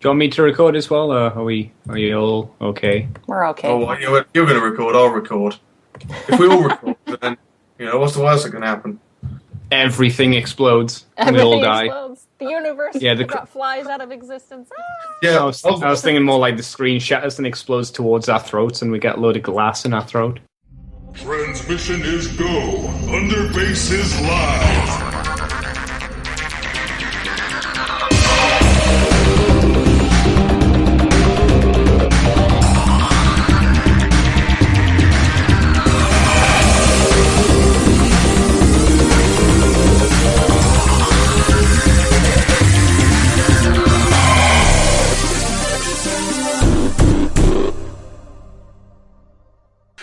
you want me to record as well, or are you all okay? We're okay. Oh, well, you're going to record, I'll record. If we all record, then, what's the worst that can happen? Everything explodes. Everything we all die. explodes. The universe flies out of existence. Ah! Yeah, I was thinking more like the screen shatters and explodes towards our throats, and we get a load of glass in our throat. Transmission is go. Underbase is live.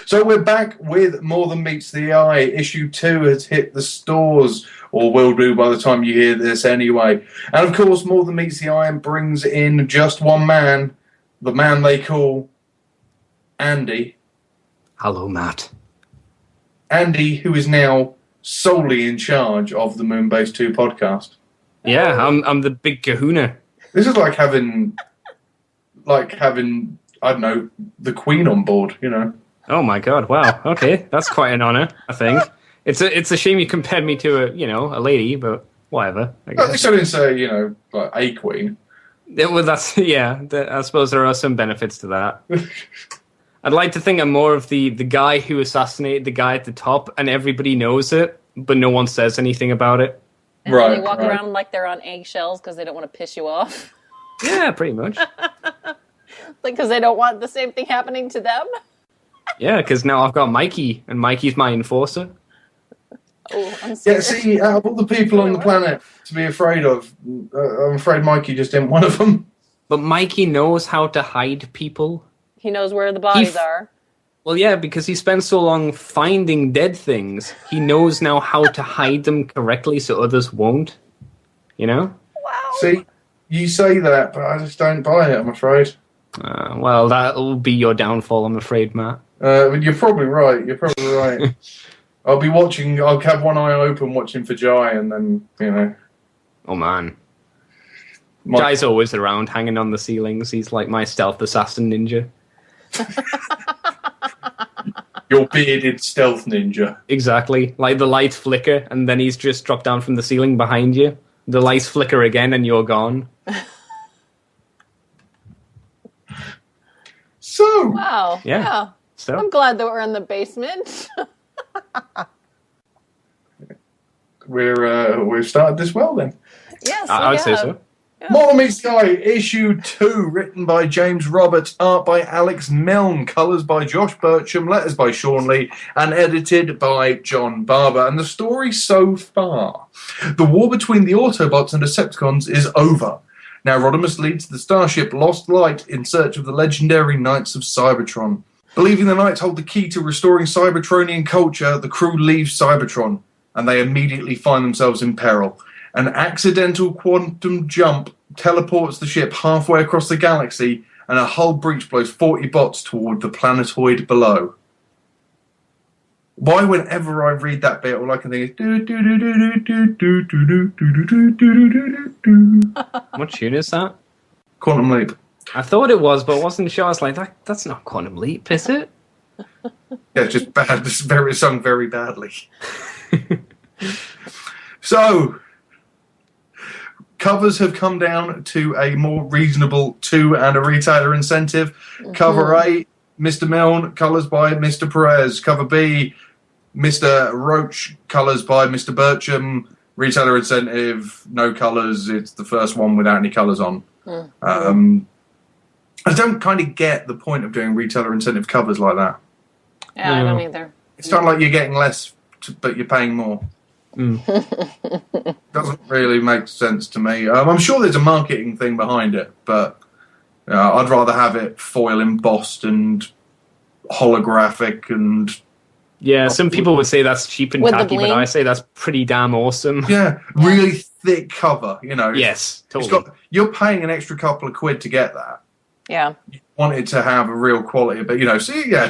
So we're back with More Than Meets the Eye. Issue 2 has hit the stores, or will do by the time you hear this anyway. And of course, More Than Meets the Eye brings in just one man, the man they call Andy. Hello, Matt. Andy, who is now solely in charge of the Moonbase 2 podcast. Yeah, I'm the big kahuna. This is like having, I don't know, the Queen on board, you know. Oh my god! Wow. Okay, that's quite an honor. I think it's a shame you compared me to a lady, but whatever. I guess. At least I didn't say like a queen. Well, that's I suppose there are some benefits to that. I'd like to think I'm more of the guy who assassinated the guy at the top, and everybody knows it, but no one says anything about it. And they walk around like they're on eggshells because they don't want to piss you off. Yeah, pretty much. Because they don't want the same thing happening to them. Yeah, because now I've got Mikey, and Mikey's my enforcer. Oh, I'm sorry. Yeah, see, out of all the people on the planet to be afraid of, I'm afraid Mikey just isn't one of them. But Mikey knows how to hide people. He knows where the bodies are. Well, yeah, because he spent so long finding dead things, he knows now how to hide them correctly so others won't. You know? Wow. See, you say that, but I just don't buy it, I'm afraid. Well, that'll be your downfall, I'm afraid, Matt. You're probably right. I'll be watching, I'll have one eye open watching for Jai, and then, Oh, man. Jai's always around, hanging on the ceilings. He's like my stealth assassin ninja. Your bearded stealth ninja. Exactly. Like the lights flicker, and then he's just dropped down from the ceiling behind you. The lights flicker again, and you're gone. So. Wow. Yeah. So. I'm glad that we're in the basement. We've started this well then. Yes, I would say so. Yeah. More Than Meets the Eye, issue 2, written by James Roberts, art by Alex Milne, colours by Josh Burcham, letters by Sean Lee, and edited by John Barber. And the story so far: the war between the Autobots and Decepticons is over. Now Rodimus leads the starship Lost Light in search of the legendary Knights of Cybertron. Believing the Knights hold the key to restoring Cybertronian culture, the crew leaves Cybertron, and they immediately find themselves in peril. An accidental quantum jump teleports the ship halfway across the galaxy, and a hull breach blows 40 bots toward the planetoid below. Why, whenever I read that bit, all I can think is... What tune is that? Quantum Leap. I thought it was, but I wasn't sure. I was like, that's not Quantum Leap, is it? Yeah, it's just bad. It's sung very badly. So, covers have come down to a more reasonable 2 and a retailer incentive. Mm-hmm. Cover A, Mr. Milne, colours by Mr. Perez. Cover B, Mr. Roach, colours by Mr. Burcham. Retailer incentive, no colours. It's the first one without any colours on. Mm-hmm. I don't kind of get the point of doing retailer incentive covers like that. Yeah, I don't either. It's not like you're getting less, but you're paying more. Doesn't really make sense to me. I'm sure there's a marketing thing behind it, but I'd rather have it foil embossed and holographic and... Yeah, some people would say that's cheap and tacky, but I say that's pretty damn awesome. Yeah, really thick cover, Yes, totally. You're paying an extra couple of quid to get that. Yeah. You want it to have a real quality, but,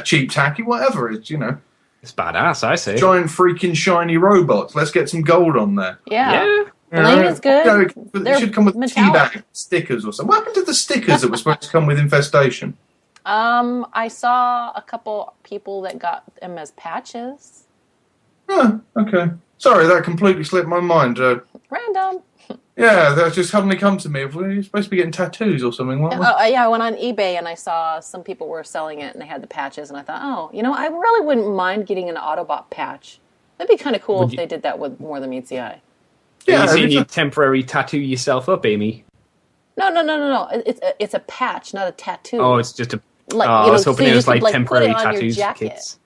cheap, tacky, whatever. It's, It's badass, I say. Giant freaking shiny robots. Let's get some gold on there. Yeah. Bling is good. It They're should come with metallic. teabag stickers or something. What happened to the stickers that were supposed to come with Infestation? I saw a couple people that got them as patches. Oh, okay. Sorry, that completely slipped my mind. Random. Yeah, that just suddenly come to me. You're supposed to be getting tattoos or something, weren't we? Yeah, I went on eBay and I saw some people were selling it and they had the patches and I thought, I really wouldn't mind getting an Autobot patch. That'd be kind of cool if they did that with More Than Meets the Eye. Yeah, you saying you temporary tattoo yourself up, Aimee? No. It's a patch, not a tattoo. Oh, it's just a. Like, I was hoping it was like temporary put it on tattoos your for jacket. kids.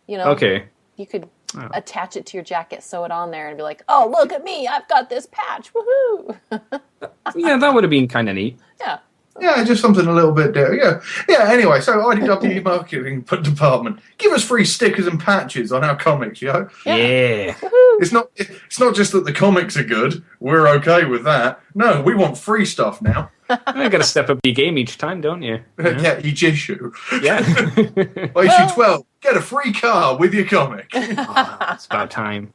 Okay. You could attach it to your jacket, sew it on there, and be like, "Oh, look at me! I've got this patch! Woohoo!" Yeah, that would have been kind of neat. Yeah. Yeah, just something a little bit different. Yeah. Anyway, so IDW marketing department, give us free stickers and patches on our comics, yo. Yeah. It's not just that the comics are good. We're okay with that. No, we want free stuff now. You got to step up your game each time, don't you? Yeah, each issue. Yeah. By issue 12, get a free car with your comic. It's about time.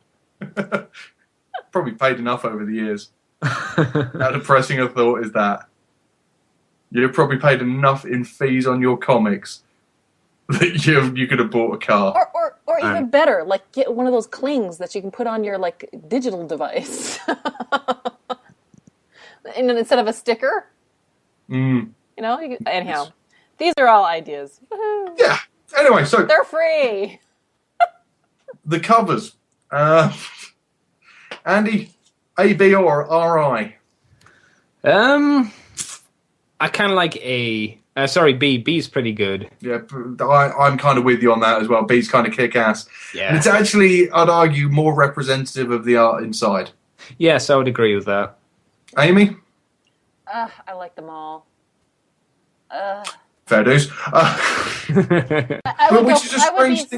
Probably paid enough over the years. How depressing a thought is that? You've probably paid enough in fees on your comics that you could have bought a car. Or even better, like get one of those clings that you can put on your like digital device. And then instead of a sticker. Anyhow, these are all ideas. Woo-hoo. Yeah. Anyway, so they're free. The covers. Andy, A, B, or RI? I kind of like A. Sorry, B. B's pretty good. Yeah, I'm kind of with you on that as well. B's kind of kick-ass. Yeah. And it's actually, I'd argue, more representative of the art inside. Yes, I would agree with that. Aimee? I like them all. Fair dues. I would be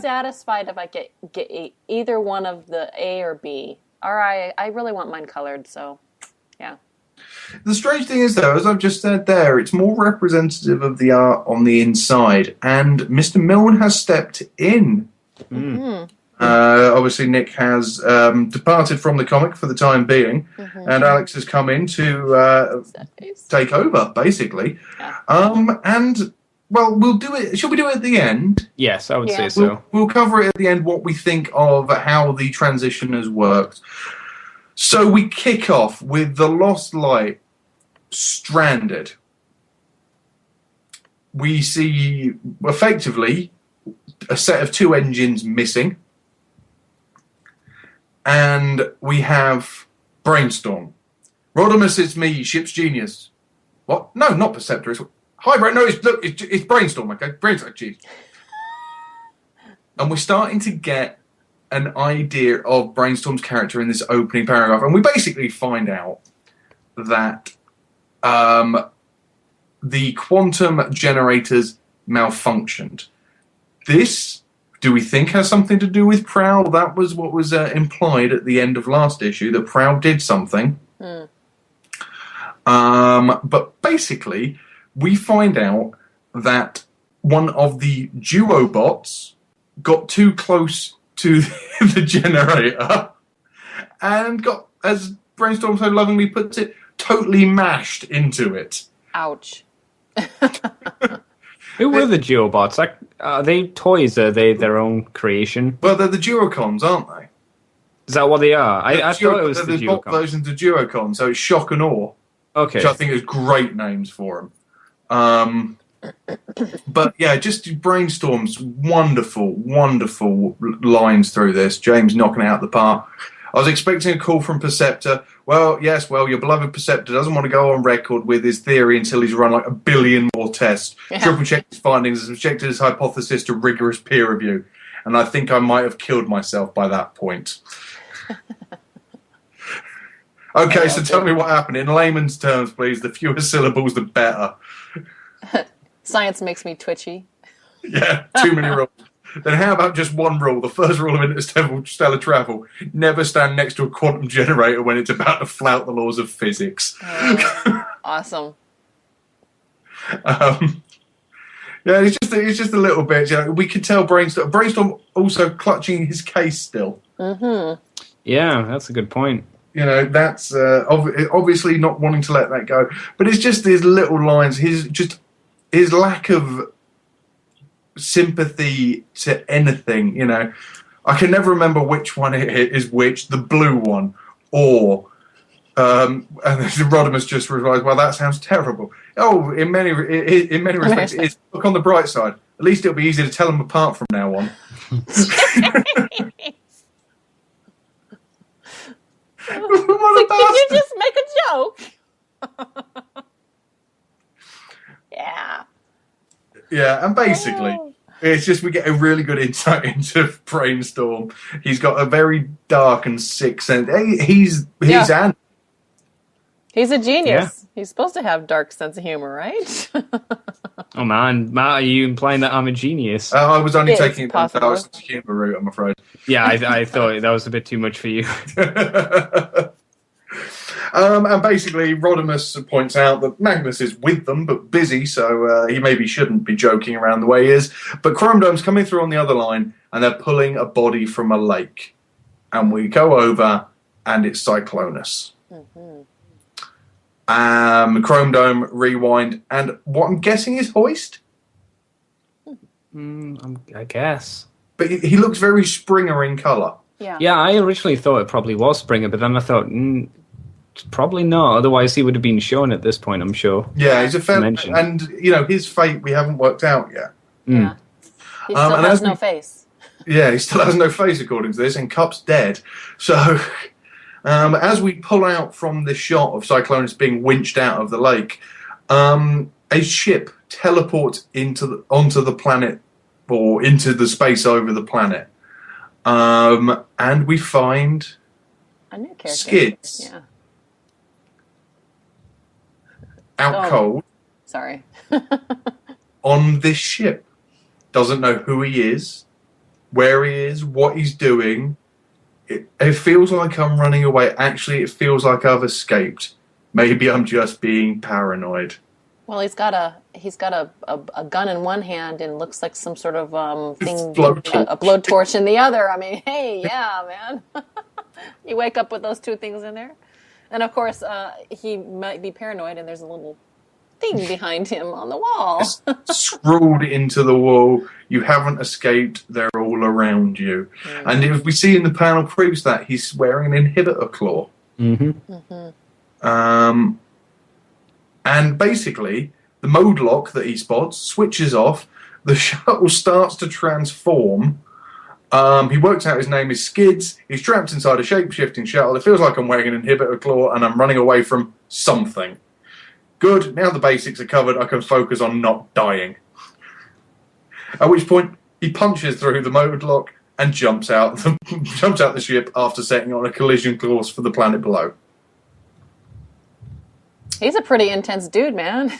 satisfied if I get either one of the A or B. I really want mine colored, so yeah. The strange thing is, though, as I've just said there, it's more representative of the art on the inside, and Mr. Milne has stepped in. Obviously, Nick has departed from the comic for the time being, and Alex has come in to take over, basically. Yeah. And, well, we'll do it. Shall we do it at the end? Yes, I would say so. We'll cover it at the end, what we think of how the transition has worked. So we kick off with the Lost Light stranded. We see, effectively, a set of two engines missing. And we have Brainstorm. Rodimus, it's me, ship's genius. What? No, not Perceptor. Hi, no, it's Brainstorm, okay? Brainstorm, jeez. And we're starting to get an idea of Brainstorm's character in this opening paragraph. And we basically find out that the quantum generators malfunctioned. This, do we think, has something to do with Prowl? That was what was implied at the end of last issue, that Prowl did something. But basically, we find out that one of the duo bots got too close to the generator and got, as Brainstorm so lovingly puts it, totally mashed into it. Ouch. Who were the Geobots? Like, are they toys? Are they their own creation? Well, they're the Duocons, aren't they? Is that what they are? I thought it was the bot Duocons. versions of Duocon, so it's Shock and Awe. Okay. Which I think is great names for them. But yeah, just Brainstorm's wonderful, wonderful lines through this. James knocking it out the park. I was expecting a call from Perceptor. Well, yes, your beloved Perceptor doesn't want to go on record with his theory until he's run like 1 billion more tests, triple checked his findings, and subjected his hypothesis to rigorous peer review. And I think I might have killed myself by that point. Okay, so tell me what happened. In layman's terms, please. The fewer syllables, the better. Science makes me twitchy. Yeah, too many rules. Then how about just one rule? The first rule of interstellar travel. Never stand next to a quantum generator when it's about to flout the laws of physics. Awesome. Yeah, it's just a little bit. You know, we could tell Brainstorm also clutching his case still. Yeah, that's a good point. You know, that's obviously not wanting to let that go. But it's just these little lines. His lack of sympathy to anything. You know, I can never remember which one it is which, the blue one, or and Rodimus just realised, well, that sounds terrible. Oh, in many respects, it is. Look on the bright side. At least it'll be easy to tell them apart from now on. Like, did you just make a joke? Yeah. Yeah, and basically, it's just we get a really good insight into Brainstorm. He's got a very dark and sick sense. He's Andy. He's a genius. Yeah. He's supposed to have dark sense of humor, right? Oh man, Matt, are you implying that I'm a genius? I was only taking it down the dark sense of humor route, I'm afraid. Yeah, I thought that was a bit too much for you. And basically, Rodimus points out that Magnus is with them, but busy, so he maybe shouldn't be joking around the way he is. But Chrome Dome's coming through on the other line, and they're pulling a body from a lake. And we go over, and it's Cyclonus. Mm-hmm. Chrome Dome, Rewind, and what I'm guessing is Hoist? I guess. But he looks very Springer in colour. Yeah, I originally thought it probably was Springer, but then I thought, probably not. Otherwise, he would have been shown at this point, I'm sure. Yeah, he's a fair... And, you know, his fate we haven't worked out yet. Yeah. He still has no face. Yeah, he still has no face, according to this, and Cup's dead. So... as we pull out from the shot of Cyclonus being winched out of the lake, a ship teleports onto the planet, or into the space over the planet. And we find a new character. Skids. Yeah. Out cold. Sorry. On this ship. Doesn't know who he is, where he is, what he's doing. It feels like I'm running away. Actually, it feels like I've escaped. Maybe I'm just being paranoid. Well, he's got a gun in one hand and looks like some sort of thing, a blowtorch in the other. I mean, hey, yeah, man. You wake up with those two things in there, and of course, he might be paranoid, and there's a little thing behind him on the wall. Scrawled into the wall. You haven't escaped. They're all around you. Mm-hmm. And if we see in the panel proves that he's wearing an inhibitor claw. Mm-hmm. Mm-hmm. And basically, the mode lock that he spots switches off. The shuttle starts to transform. He works out his name is Skids. He's trapped inside a shape-shifting shuttle. It feels like I'm wearing an inhibitor claw and I'm running away from something. Good, now the basics are covered, I can focus on not dying. At which point, he punches through the mode lock and jumps out the ship after setting on a collision course for the planet below. He's a pretty intense dude, man.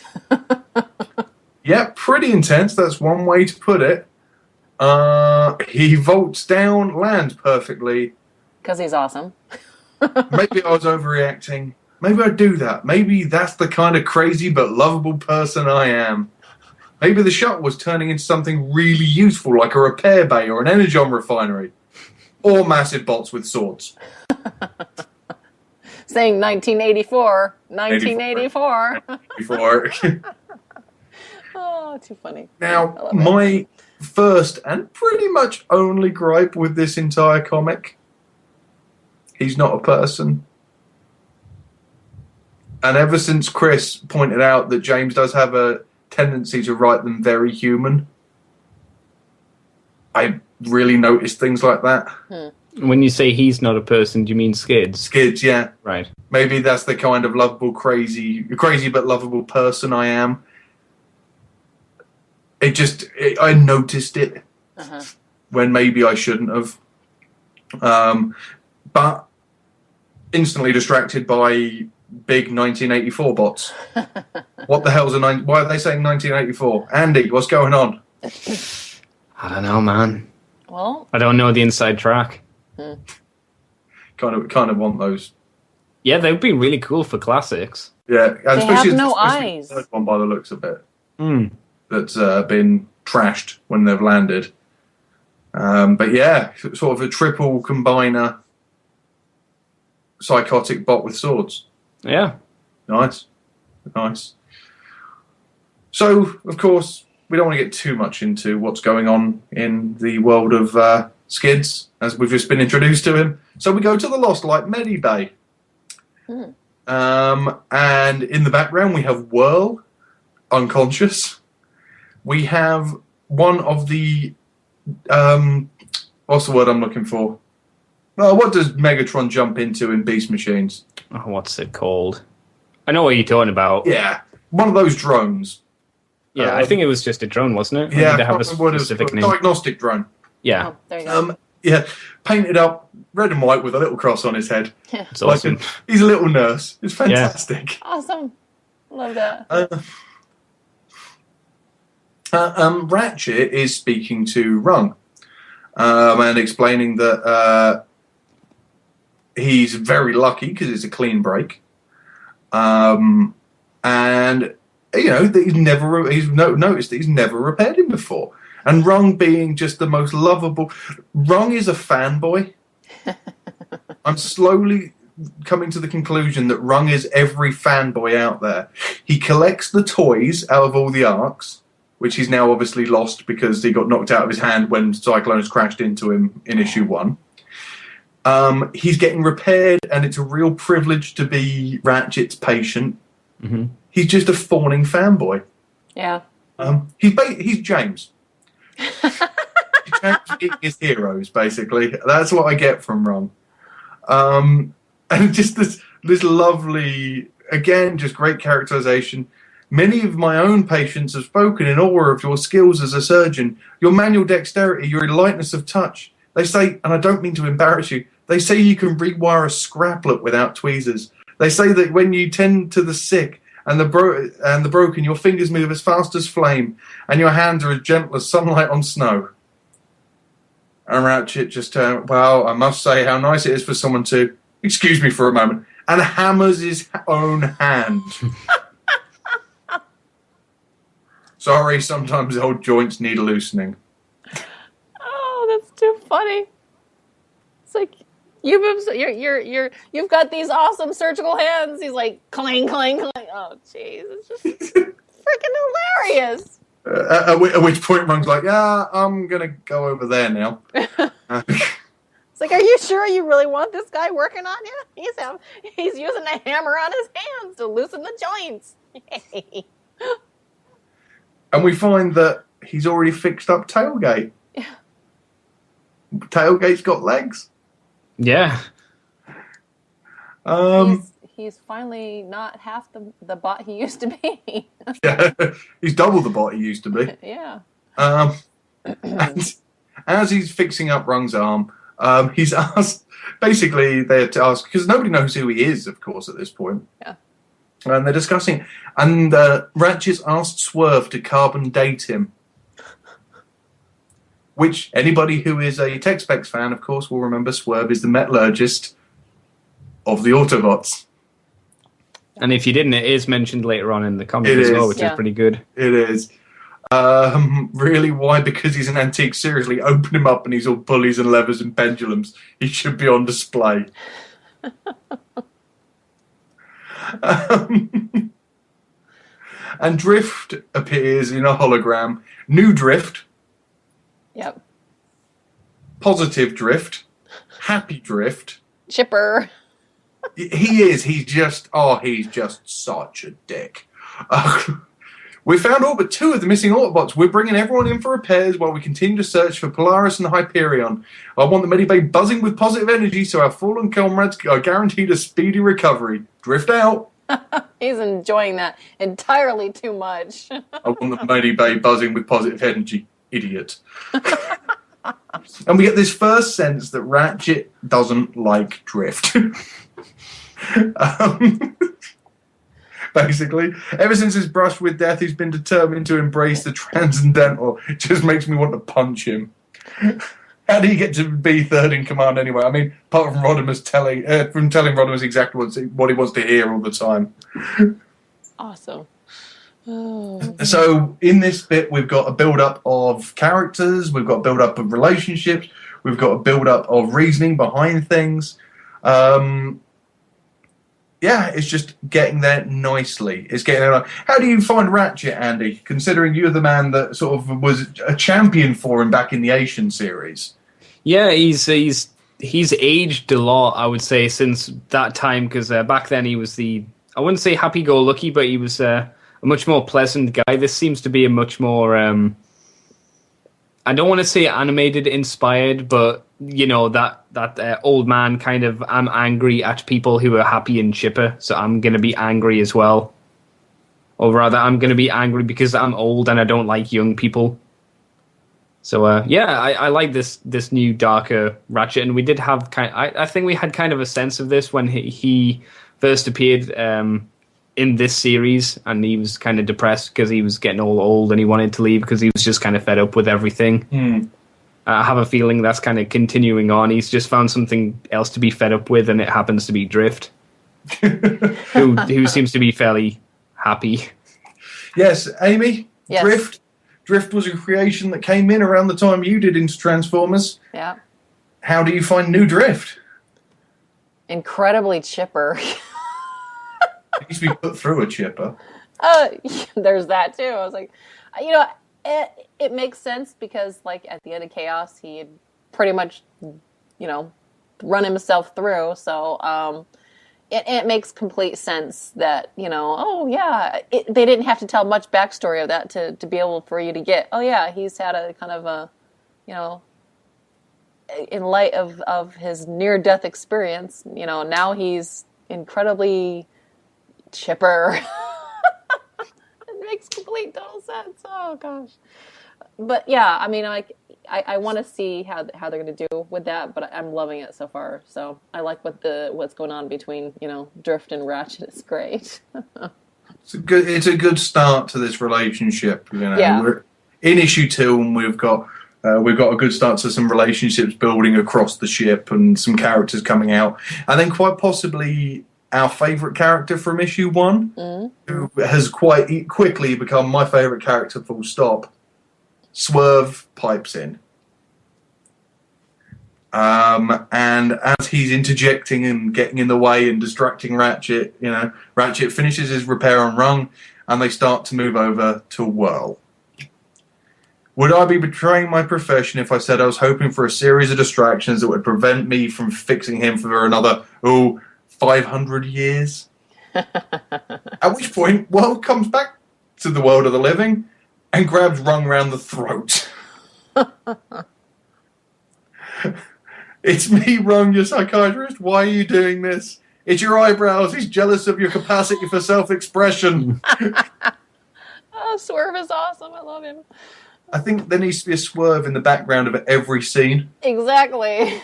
Yeah, pretty intense, that's one way to put it. He vaults down, lands perfectly. Because he's awesome. Maybe I was overreacting. Maybe I do that. Maybe that's the kind of crazy but lovable person I am. Maybe the shuttle was turning into something really useful, like a repair bay or an energon refinery. Or massive bots with swords. Saying 1984. 1984. Oh, too funny. Now, my first and pretty much only gripe with this entire comic, he's not a person. And ever since Chris pointed out that James does have a tendency to write them very human, I really noticed things like that. When you say he's not a person, do you mean Skids? Skids, yeah. Right. Maybe that's the kind of lovable, crazy but lovable person I am. I noticed it when maybe I shouldn't have. But instantly distracted by big 1984 bots. What the hell's why are they saying 1984? Andy, what's going on? I don't know, man. Well, I don't know the inside track. Kind of want those. Yeah, they would be really cool for classics. Yeah, and they have no eyes. The third one by the looks of it. That's been trashed when they've landed. But yeah, sort of a triple combiner psychotic bot with swords. Yeah. Nice. So, of course, we don't want to get too much into what's going on in the world of Skids, as we've just been introduced to him. So we go to the Lost Light Medibay. And in the background, we have Whirl, unconscious. We have one of the... what's the word I'm looking for? Well, what does Megatron jump into in Beast Machines? Oh, what's it called? I know what you're talking about. Yeah, one of those drones. Yeah, I think it was just a drone, wasn't it? Yeah, to have a specific name. Diagnostic drone. Yeah. Oh, there you go. Yeah, painted up red and white with a little cross on his head. Yeah. It's awesome. He's a little nurse. It's fantastic. Awesome. Love that. Ratchet is speaking to Rung and explaining that he's very lucky because it's a clean break. And you know that he's noticed that he's never repaired him before. And Rung being just the most lovable. Rung is a fanboy. I'm slowly coming to the conclusion that Rung is every fanboy out there. He collects the toys out of all the arcs, which he's now obviously lost because he got knocked out of his hand when Cyclones crashed into him in issue 1. He's getting repaired, and it's a real privilege to be Ratchet's patient. Mm-hmm. He's just a fawning fanboy. Yeah. He's James. James being his heroes, basically. That's what I get from Ron. And just this lovely, again, just great characterization. Many of my own patients have spoken in awe of your skills as a surgeon, your manual dexterity, your lightness of touch. They say, and I don't mean to embarrass you, they say you can rewire a scraplet without tweezers. They say that when you tend to the sick and the broken, your fingers move as fast as flame, and your hands are as gentle as sunlight on snow. And Ratchet just turned, well, I must say how nice it is for someone to, excuse me for a moment, and hammers his own hand. Sorry, sometimes the old joints need loosening. Oh, that's too funny. It's like you've got these awesome surgical hands. He's like clang, clang, clang. Oh, jeez, it's just freaking hilarious. At which point, Rung's like, "Yeah, I'm gonna go over there now." It's like, are you sure you really want this guy working on you? He's using a hammer on his hands to loosen the joints. Yay. And we find that he's already fixed up Tailgate. Yeah. Tailgate's got legs. Yeah. He's finally not half the bot he used to be. Yeah, he's double the bot he used to be. Yeah. And as he's fixing up Rung's arm, he's asked, basically they had to ask, because nobody knows who he is, of course, at this point. Yeah. And they're discussing, and Ratchet's asked Swerve to carbon date him. Which anybody who is a Tech Specs fan, of course, will remember Swerve is the metallurgist of the Autobots. And if you didn't, it is mentioned later on in the comic as well, which is pretty good. It is. Really, why? Because he's an antique. Seriously, open him up and he's all pulleys and levers and pendulums. He should be on display. And Drift appears in a hologram. New Drift. Yep. Positive Drift. Happy Drift. Chipper. He is. He's just such a dick. We found all but 2 of the missing Autobots. We're bringing everyone in for repairs while we continue to search for Polaris and Hyperion. I want the Medibay buzzing with positive energy so our fallen comrades are guaranteed a speedy recovery. Drift out. He's enjoying that entirely too much. I want the Medibay buzzing with positive energy. Idiot. And we get this first sense that Ratchet doesn't like Drift. Basically, ever since his brush with death, he's been determined to embrace the transcendental. It just makes me want to punch him. How do you get to be third in command anyway? I mean, apart from Rodimus telling Rodimus exactly what he wants to hear all the time. Awesome. Oh. So in this bit, we've got a build-up of characters, we've got a build-up of relationships, we've got a build-up of reasoning behind things. yeah, it's just getting there nicely. It's getting there. How do you find Ratchet, Andy? Considering you're the man that sort of was a champion for him back in the Asian series. Yeah, he's aged a lot, I would say, since that time. Because back then he was I wouldn't say happy-go-lucky, but he was a much more pleasant guy. This seems to be a much more I don't want to say animated inspired, but that old man kind of, I'm angry at people who are happy and chipper, so I'm going to be angry as well. Or rather, I'm going to be angry because I'm old and I don't like young people. So I like this new darker Ratchet, and we did have I think we had kind of a sense of this when he first appeared in this series, and he was kind of depressed because he was getting all old and he wanted to leave because he was just kind of fed up with everything. I have a feeling that's kind of continuing on. He's just found something else to be fed up with, and it happens to be Drift, who seems to be fairly happy. Yes, Aimee, Yes. Drift was a creation that came in around the time you did into Transformers. Yeah. How do you find New Drift? Incredibly chipper. It needs to be put through a chipper. There's that too. I was like, it makes sense because, like, at the end of Chaos, he had pretty much, run himself through. So it makes complete sense that, they didn't have to tell much backstory of that to be able for you to get, he's had a kind of a, in light of his near-death experience, now he's incredibly chipper. It makes complete total sense. Oh gosh. But yeah, I mean, I want to see how they're going to do with that, but I'm loving it so far. So I like what's going on between Drift and Ratchet. It's great. It's a good start to this relationship. Yeah. We're in issue 2, and we've got a good start to some relationships building across the ship and some characters coming out, and then quite possibly our favourite character from issue 1, who has quite quickly become my favourite character, full stop. Swerve pipes in. And as he's interjecting and getting in the way and distracting Ratchet, Ratchet finishes his repair on Rung, and they start to move over to Whirl. Would I be betraying my profession if I said I was hoping for a series of distractions that would prevent me from fixing him for another, 500 years? At which point, Whirl comes back to the world of the living and grabs Rung round the throat. It's me, Rung, your psychiatrist. Why are you doing this? It's your eyebrows. He's jealous of your capacity for self-expression. Oh, Swerve is awesome. I love him. I think there needs to be a Swerve in the background of every scene. Exactly.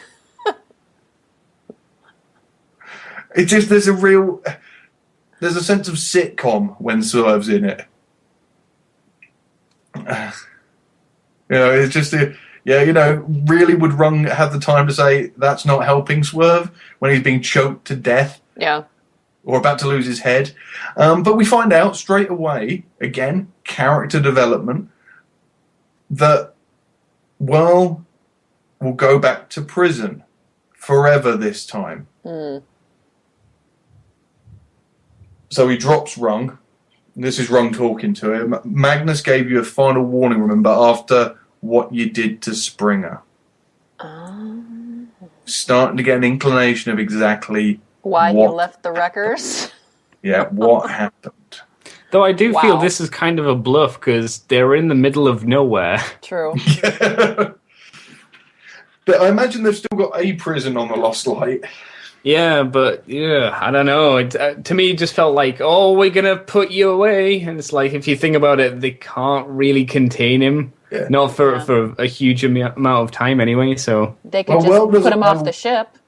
It's just there's a sense of sitcom when Swerve's in it. It's just really would Rung have the time to say that's not helping Swerve when he's being choked to death? Yeah. Or about to lose his head. But we find out straight away, again, character development, that Whirl will go back to prison forever this time. So he drops Rung. This is Rung talking to him. Magnus gave you a final warning, remember, after what you did to Springer. Starting to get an inclination of exactly why he left the Wreckers. Yeah, what happened. Though I do feel this is kind of a bluff because they're in the middle of nowhere. True. Yeah. But I imagine they've still got a prison on the Lost Light. Yeah, but I don't know. It, to me, it just felt like, we're going to put you away. And it's like, if you think about it, they can't really contain him. Yeah. Not for a huge amount of time anyway, so... They could just put him off the ship.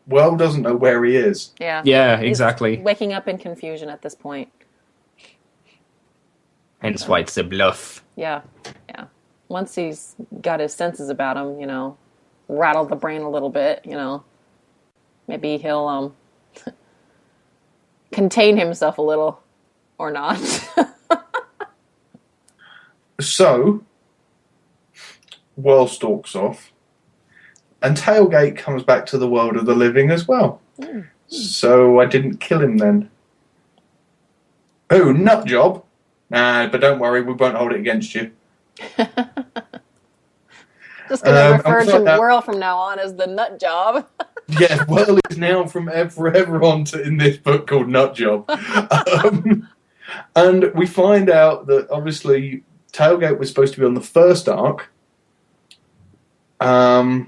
Whirl doesn't know where he is. Yeah. Yeah, exactly. He's waking up in confusion at this point. Hence why it's a bluff. Yeah. Once he's got his senses about him, rattle the brain a little bit, maybe he'll contain himself a little, or not. So, Whirl stalks off, and Tailgate comes back to the world of the living as well. So I didn't kill him then. Oh, nut job. Nah, but don't worry, we won't hold it against you. Just going to refer and to that, Whirl from now on as the nut job. Yeah, Whirl is now from forever on to in this book called Nut Job. And we find out that obviously Tailgate was supposed to be on the first arc. We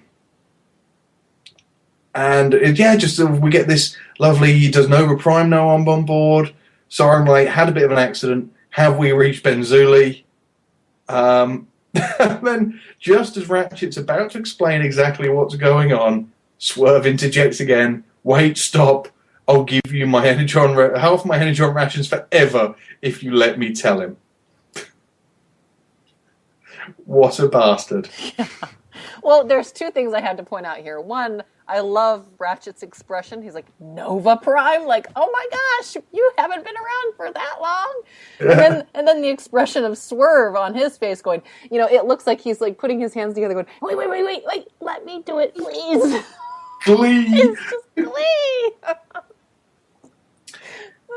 get this lovely, does Nova Prime know I'm on board? Soren Ray had a bit of an accident. Have we reached Benzuli? And then, just as Ratchet's about to explain exactly what's going on, Swerve interjects again. Wait, stop. I'll give you my half my Energon rations forever if you let me tell him. What a bastard. Yeah. Well, there's two things I had to point out here. One, I love Ratchet's expression. He's like, Nova Prime? Like, oh my gosh, you haven't been around for that long. And then the expression of Swerve on his face going, it looks like he's like putting his hands together going, wait, let me do it, please. Glee. It's just glee.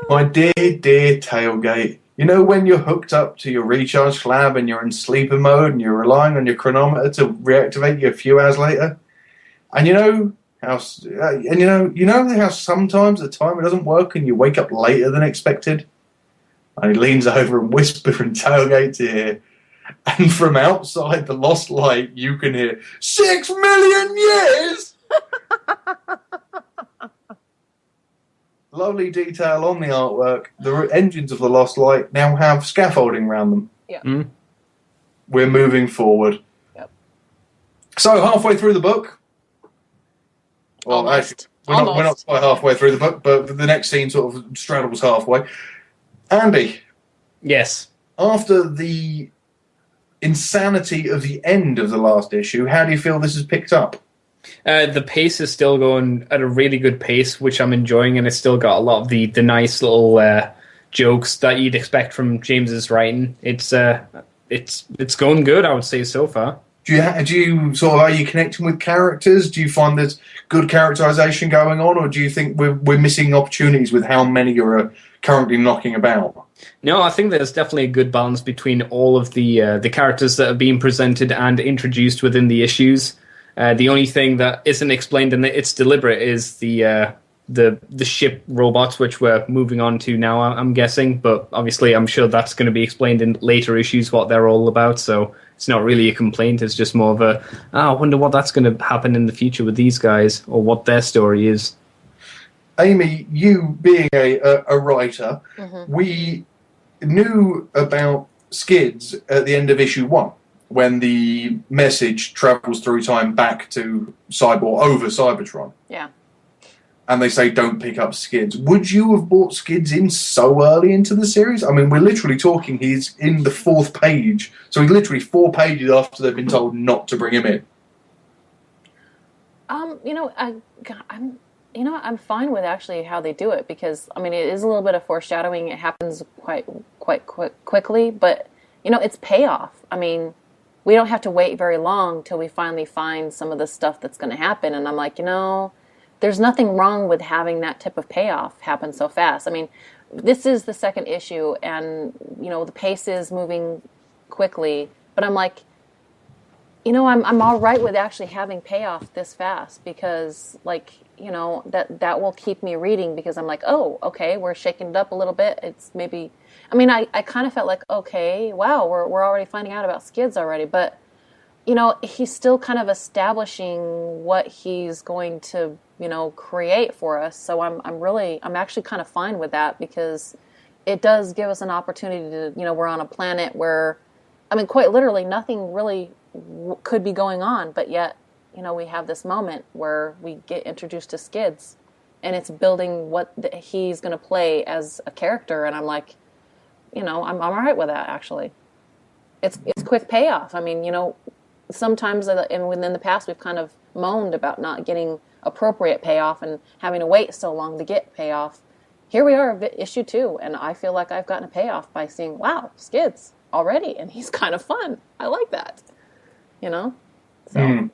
My dear Tailgate, you know when you're hooked up to your recharge slab and you're in sleeper mode and you're relying on your chronometer to reactivate you a few hours later? And you know how sometimes the timer doesn't work and you wake up later than expected? And he leans over and whispers in Tailgate's ear. And from outside the lost light, you can hear 6 million years! Lovely detail on the artwork. The engines of the Lost Light now have scaffolding around them. Yeah. Mm. We're moving forward. Yep. So halfway through the book. Well, Almost. actually, we're not quite halfway through the book, but the next scene sort of straddles halfway. Andy. Yes. After the insanity of the end of the last issue, how do you feel this has picked up? The pace is still going at a really good pace, which I'm enjoying, and it's still got a lot of the nice little jokes that you'd expect from James's writing. It's going good, I would say, so far. Do you sort of, are you connecting with characters? Do you find there's good characterization going on, or do you think we're missing opportunities with how many are currently knocking about? No, I think there's definitely a good balance between all of the characters that are being presented and introduced within the issues. The only thing that isn't explained, and it's deliberate, is the ship robots, which we're moving on to now, I'm guessing. But obviously, I'm sure that's going to be explained in later issues, what they're all about. So it's not really a complaint. It's just more of I wonder what that's going to happen in the future with these guys, or what their story is. Aimee, you being a writer, Mm-hmm. we knew about Skids at the end of issue 1. When the message travels through time back to over Cybertron. Yeah. And they say, don't pick up Skids. Would you have brought Skids in so early into the series? I mean, we're literally talking, he's in the 4th page. So he's literally 4 pages after they've been told not to bring him in. I'm fine with actually how they do it, because, I mean, it is a little bit of foreshadowing. It happens quite quickly, but, it's payoff. I mean, we don't have to wait very long till we finally find some of the stuff that's going to happen. And I'm like, there's nothing wrong with having that type of payoff happen so fast. I mean, this is the 2nd issue, and, the pace is moving quickly. But I'm like, I'm all right with actually having payoff this fast, because, like, that will keep me reading, because I'm like, oh, okay, we're shaking it up a little bit. It's maybe... I mean, I kind of felt like, okay, wow, we're already finding out about Skids already, but, he's still kind of establishing what he's going to, create for us. So I'm actually kind of fine with that, because it does give us an opportunity to, we're on a planet where, I mean, quite literally nothing really could be going on, but yet, we have this moment where we get introduced to Skids, and it's building what he's going to play as a character, and I'm like, I'm all right with that, actually. It's quick payoff. I mean, sometimes within the past we've kind of moaned about not getting appropriate payoff and having to wait so long to get payoff. Here we are, issue 2, and I feel like I've gotten a payoff by seeing, wow, Skids already, and he's kind of fun. I like that, So.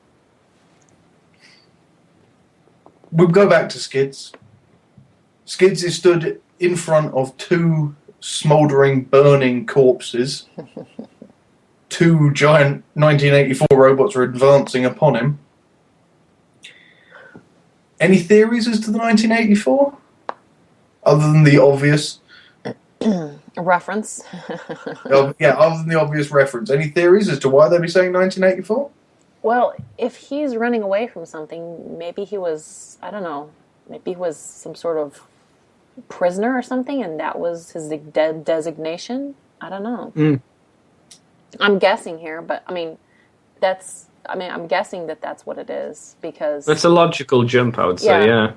We'll go back to Skids. Skids is stood in front of two smouldering, burning corpses. Two giant 1984 robots are advancing upon him. Any theories as to the 1984? Other than the obvious... reference. Yeah, other than the obvious reference. Any theories as to why they'd be saying 1984? Well, if he's running away from something, maybe he was, I don't know, maybe he was some sort of prisoner or something, and that was his designation? I don't know. I'm guessing here, but I'm guessing that that's what it is, because... That's a logical jump, I would say, yeah.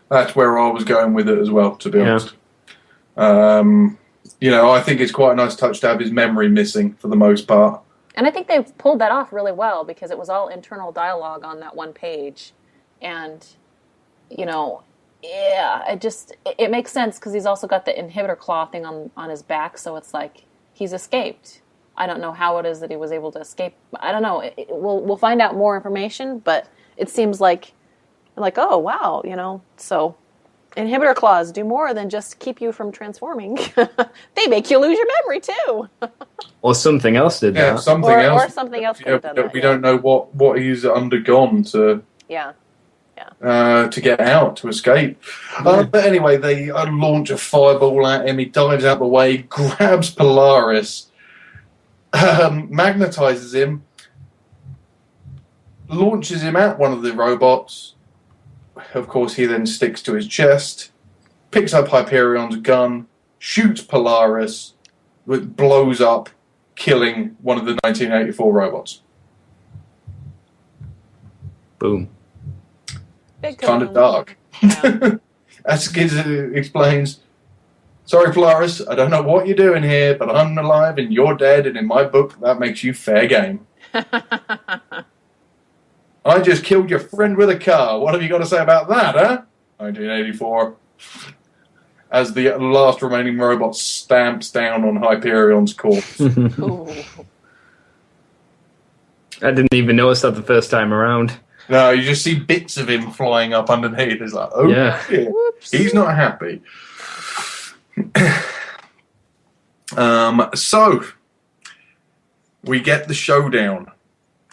That's where I was going with it as well, to be honest. I think it's quite a nice touch to have his memory missing for the most part. And I think they pulled that off really well, because it was all internal dialogue on that one page. And, it makes sense, because he's also got the inhibitor claw thing on his back, so it's like he's escaped. I don't know how it is that he was able to escape. I don't know. We'll find out more information, but it seems like, oh, wow, so... Inhibitor claws do more than just keep you from transforming. They make you lose your memory too. Or something else did that. Or something else could have done that. We don't know what he's undergone to get out, to escape. But anyway, they launch a fireball at him. He dives out the way, grabs Polaris, magnetizes him, launches him at one of the robots. Of course, he then sticks to his chest, picks up Hyperion's gun, shoots Polaris, which blows up, killing one of the 1984 robots. Boom. Big Kind of dark. Yeah. As Skids explains, sorry, Polaris, I don't know what you're doing here, but I'm alive and you're dead, and in my book, that makes you fair game. I just killed your friend with a car. What have you got to say about that, huh? 1984. As the last remaining robot stamps down on Hyperion's corpse. I didn't even notice that the first time around. No, you just see bits of him flying up underneath. It's like, oh, yeah. He's not happy. So, we get the showdown.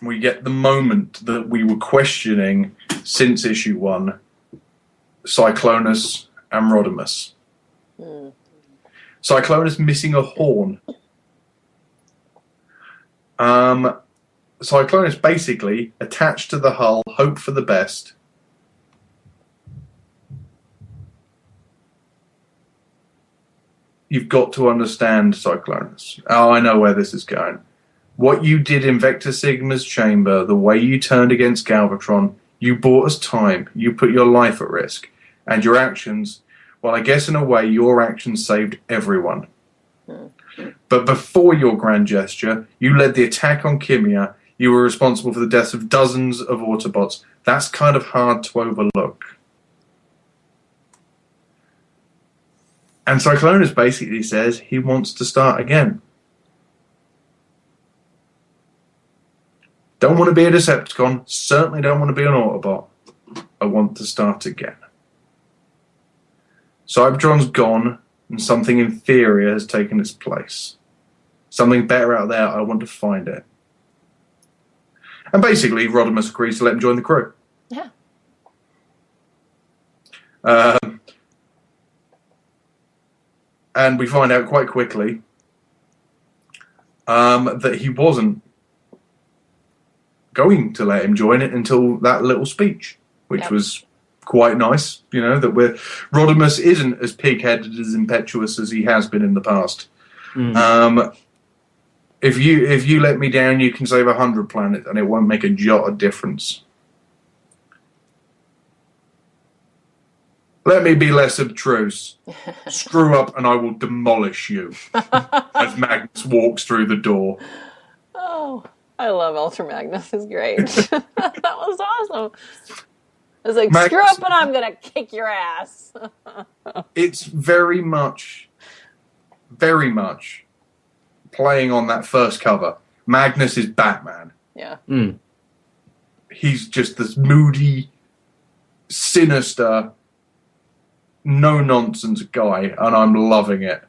We get the moment that we were questioning since issue 1, Cyclonus and Rodimus. Cyclonus missing a horn. Cyclonus basically attached to the hull, hope for the best. You've got to understand, Cyclonus. Oh, I know where this is going. What you did in Vector Sigma's chamber, the way you turned against Galvatron, you bought us time, you put your life at risk, and your actions, well, I guess in a way, your actions saved everyone. But before your grand gesture, you led the attack on Kimia, you were responsible for the deaths of dozens of Autobots. That's kind of hard to overlook. And Cyclonus basically says he wants to start again. Don't want to be a Decepticon. Certainly don't want to be an Autobot. I want to start again. Cybertron's gone, and something inferior has taken its place. Something better out there. I want to find it. And basically, Rodimus agrees to let him join the crew. Yeah. And we find out quite quickly that he wasn't going to let him join it until that little speech, which was quite nice. That Rodimus isn't as pig-headed, as impetuous as he has been in the past. If you let me down, you can save 100 planets, and it won't make a jot of difference. Let me be less obtruse. Screw up, and I will demolish you. As Magnus walks through the door. Oh. I love Ultra Magnus. He's great. That was awesome. It's like, Magnus, screw up and I'm going to kick your ass. It's very much playing on that first cover. Magnus is Batman. Yeah. He's just this moody, sinister, no-nonsense guy, and I'm loving it.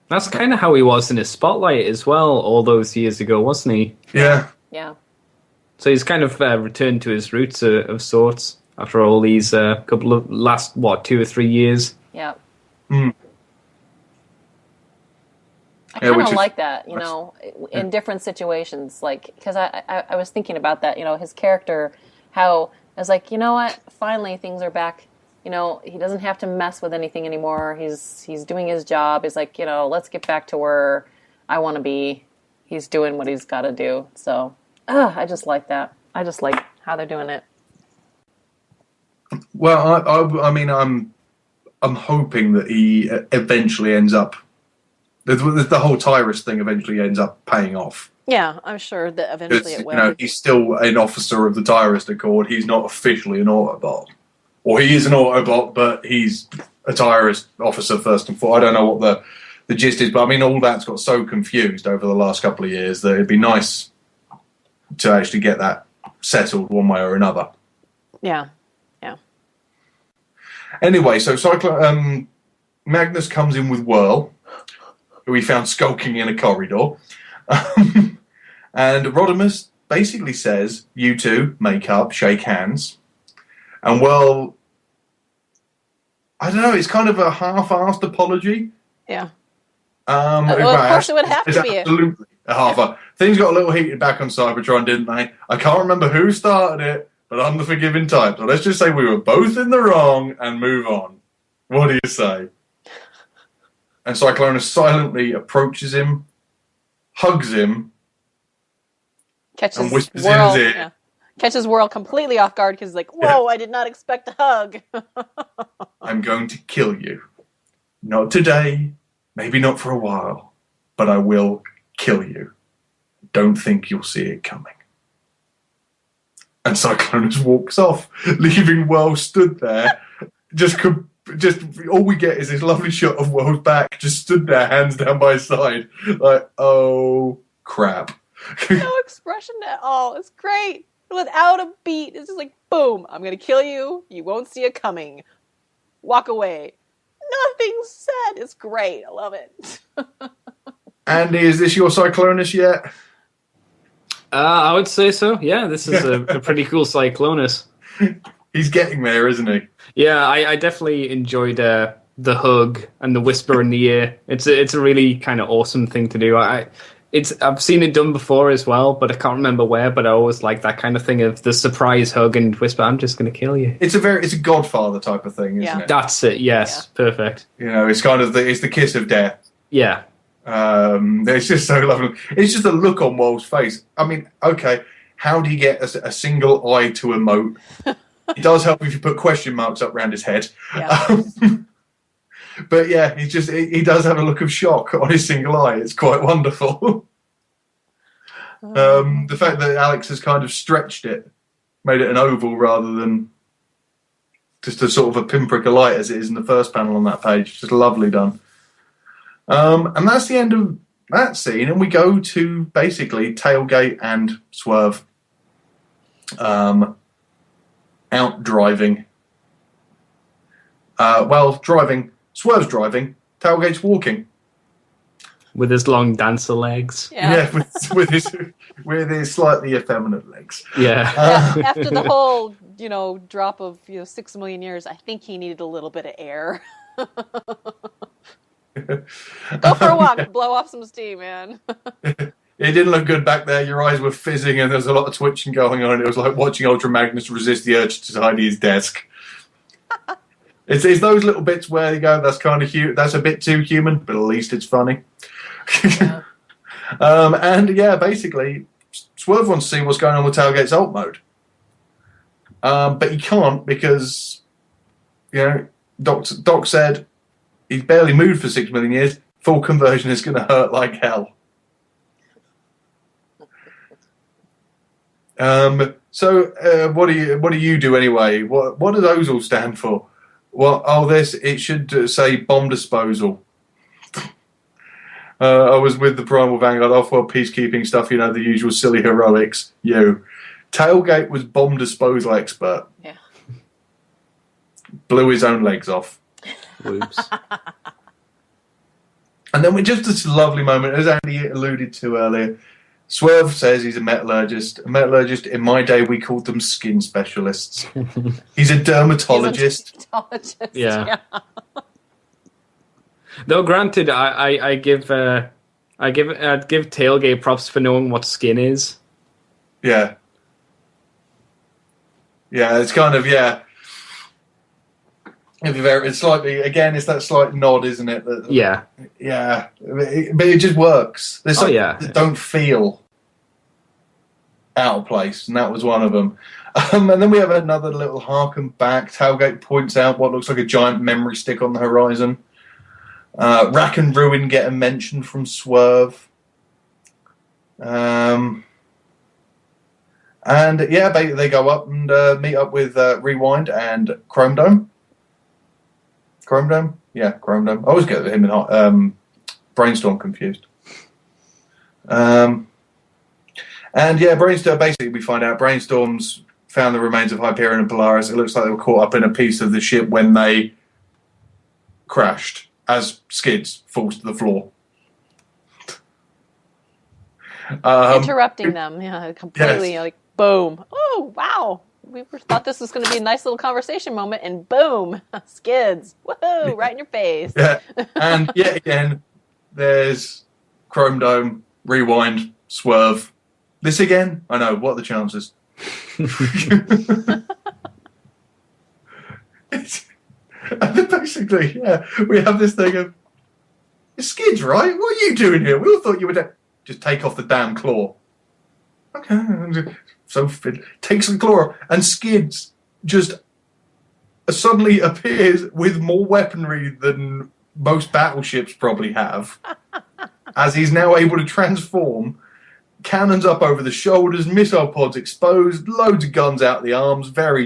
That's kind of how he was in his Spotlight as well, all those years ago, wasn't he? Yeah. Yeah. So he's kind of returned to his roots of sorts after all these couple of last 2 or 3 years. Yeah. Mm. I kind of like that, you know, in different situations, like, because I was thinking about that, you know, his character, how I was like, you know what, finally things are back, you know, he doesn't have to mess with anything anymore, he's doing his job, he's like, you know, let's get back to where I want to be, he's doing what he's got to do, so, I just like that, I just like how they're doing it. Well, I mean, I'm hoping that he eventually ends up. The whole Tyrus thing eventually ends up paying off. Yeah, I'm sure that eventually it will. You know, he's still an officer of the Tyrus Accord. He's not officially an Autobot. Or he is an Autobot, but he's a Tyrus officer first and foremost. I don't know what the gist is, but I mean, all that's got so confused over the last couple of years that it'd be nice to actually get that settled one way or another. Yeah, yeah. Anyway, so Magnus comes in with Whirl, who we found skulking in a corridor. And Rodimus basically says, you two make up, shake hands. And well, I don't know, it's kind of a half-assed apology. Yeah. Well, of course it would have to be. Absolutely a half-assed. Things got a little heated back on Cybertron, didn't they? I can't remember who started it, but I'm the forgiving type. So let's just say we were both in the wrong and move on. What do you say? And Cyclonus silently approaches him, hugs him, and whispers in his ear. Yeah. Catches Whirl completely off guard because he's like, whoa, I did not expect a hug. I'm going to kill you. Not today, maybe not for a while, but I will kill you. Don't think you'll see it coming. And Cyclonus walks off, leaving Whirl stood there, just all we get is this lovely shot of Whirl's back, just stood there, hands down by his side, like, oh crap. No expression at all. It's great. Without a beat, it's just like, boom, I'm gonna kill you. You won't see it coming. Walk away. Nothing said. It's great. I love it. Andy, is this your Cyclonus yet? I would say so. Yeah, this is a pretty cool Cyclonus. He's getting there, isn't he? Yeah, I definitely enjoyed the hug and the whisper in the ear. It's a really kind of awesome thing to do. I've seen it done before as well, but I can't remember where. But I always like that kind of thing of the surprise hug and whisper. I'm just going to kill you. It's a Godfather type of thing, isn't it? That's it. Yes, yeah. Perfect. You know, it's kind of it's the kiss of death. Yeah. It's just so lovely. It's just the look on Whirl's face. I mean, okay, how do you get a single eye to emote? It does help if you put question marks up around his head. Yeah. But yeah, he does have a look of shock on his single eye. It's quite wonderful. The fact that Alex has kind of stretched it, made it an oval rather than just a sort of a pinprick of light as it is in the first panel on that page. Just lovely done. And that's the end of that scene, and we go to basically Tailgate and Swerve out driving. Driving. Swerve's driving. Tailgate's walking. With his long dancer legs. Yeah, with his slightly effeminate legs. Yeah. After the whole, drop of 6 million years, I think he needed a little bit of air. Go for a walk, blow off some steam, man. It didn't look good back there. Your eyes were fizzing and there was a lot of twitching going on. It was like watching Ultra Magnus resist the urge to tidy his desk. It's those little bits where you go, that's kind of that's a bit too human, but at least it's funny. Yeah. And yeah, basically, Swerve wants to see what's going on with Tailgate's alt mode. But he can't because, Doc said he's barely moved for 6 million years. Full conversion is going to hurt like hell. So what do you do anyway? What do those all stand for? Well, it should say bomb disposal. I was with the Primal Vanguard off-world peacekeeping stuff, the usual silly heroics. Tailgate was bomb disposal expert. Yeah. blew his own legs off. Whoops. And then we just this lovely moment, as Andy alluded to earlier. Swerve says he's a metallurgist. A metallurgist, in my day, we called them skin specialists. He's a dermatologist. He's a dermatologist. Yeah. Though, granted, I'd give Tailgate props for knowing what skin is. Yeah. Yeah, it's kind of, yeah. It's slightly, again, it's that slight nod, isn't it? Yeah. Yeah. But it just works. There's some that don't feel out of place, and that was one of them. And then we have another little harken back. Tailgate points out what looks like a giant memory stick on the horizon. Rack and Ruin get a mention from Swerve. And yeah, they go up and meet up with Rewind and Chrome Dome. Chrome Dome? Yeah, Chrome Dome. I always get him and Brainstorm confused. And yeah, Brainstorm, basically we find out Brainstorm's found the remains of Hyperion and Polaris. It looks like they were caught up in a piece of the ship when they crashed as Skids falls to the floor. Interrupting them, completely, yes. like, boom. Oh, wow. We thought this was going to be a nice little conversation moment, and boom, Skids. Woohoo, right in your face. Yeah, and yet again, there's Chrome Dome, Rewind, Swerve. This again? I know, what are the chances? And then basically, yeah, we have this thing of, Skids, right? What are you doing here? We all thought you would just take off the damn claw. Okay, so takes the claw off, and Skids just suddenly appears with more weaponry than most battleships probably have, as he's now able to transform. Cannons up over the shoulders, missile pods exposed, loads of guns out the arms, very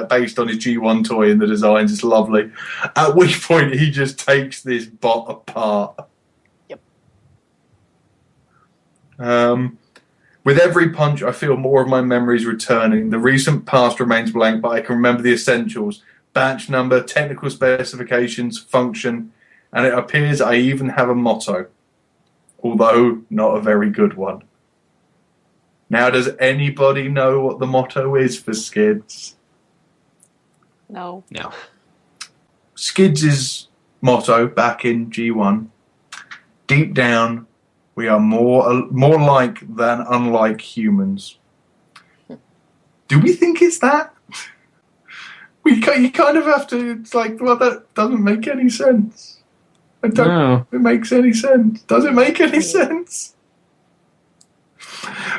based on his G1 toy in the designs. It's lovely. At which point he just takes this bot apart. Yep. With every punch, I feel more of my memories returning. The recent past remains blank, but I can remember the essentials. Batch number, technical specifications, function, and it appears I even have a motto, although not a very good one. Now, does anybody know what the motto is for Skids? No. Skids' motto back in G1, deep down, we are more like than unlike humans. Do we think it's that? You kind of have to, it's like, well, that doesn't make any sense. I don't know if it makes any sense. Does it make any sense?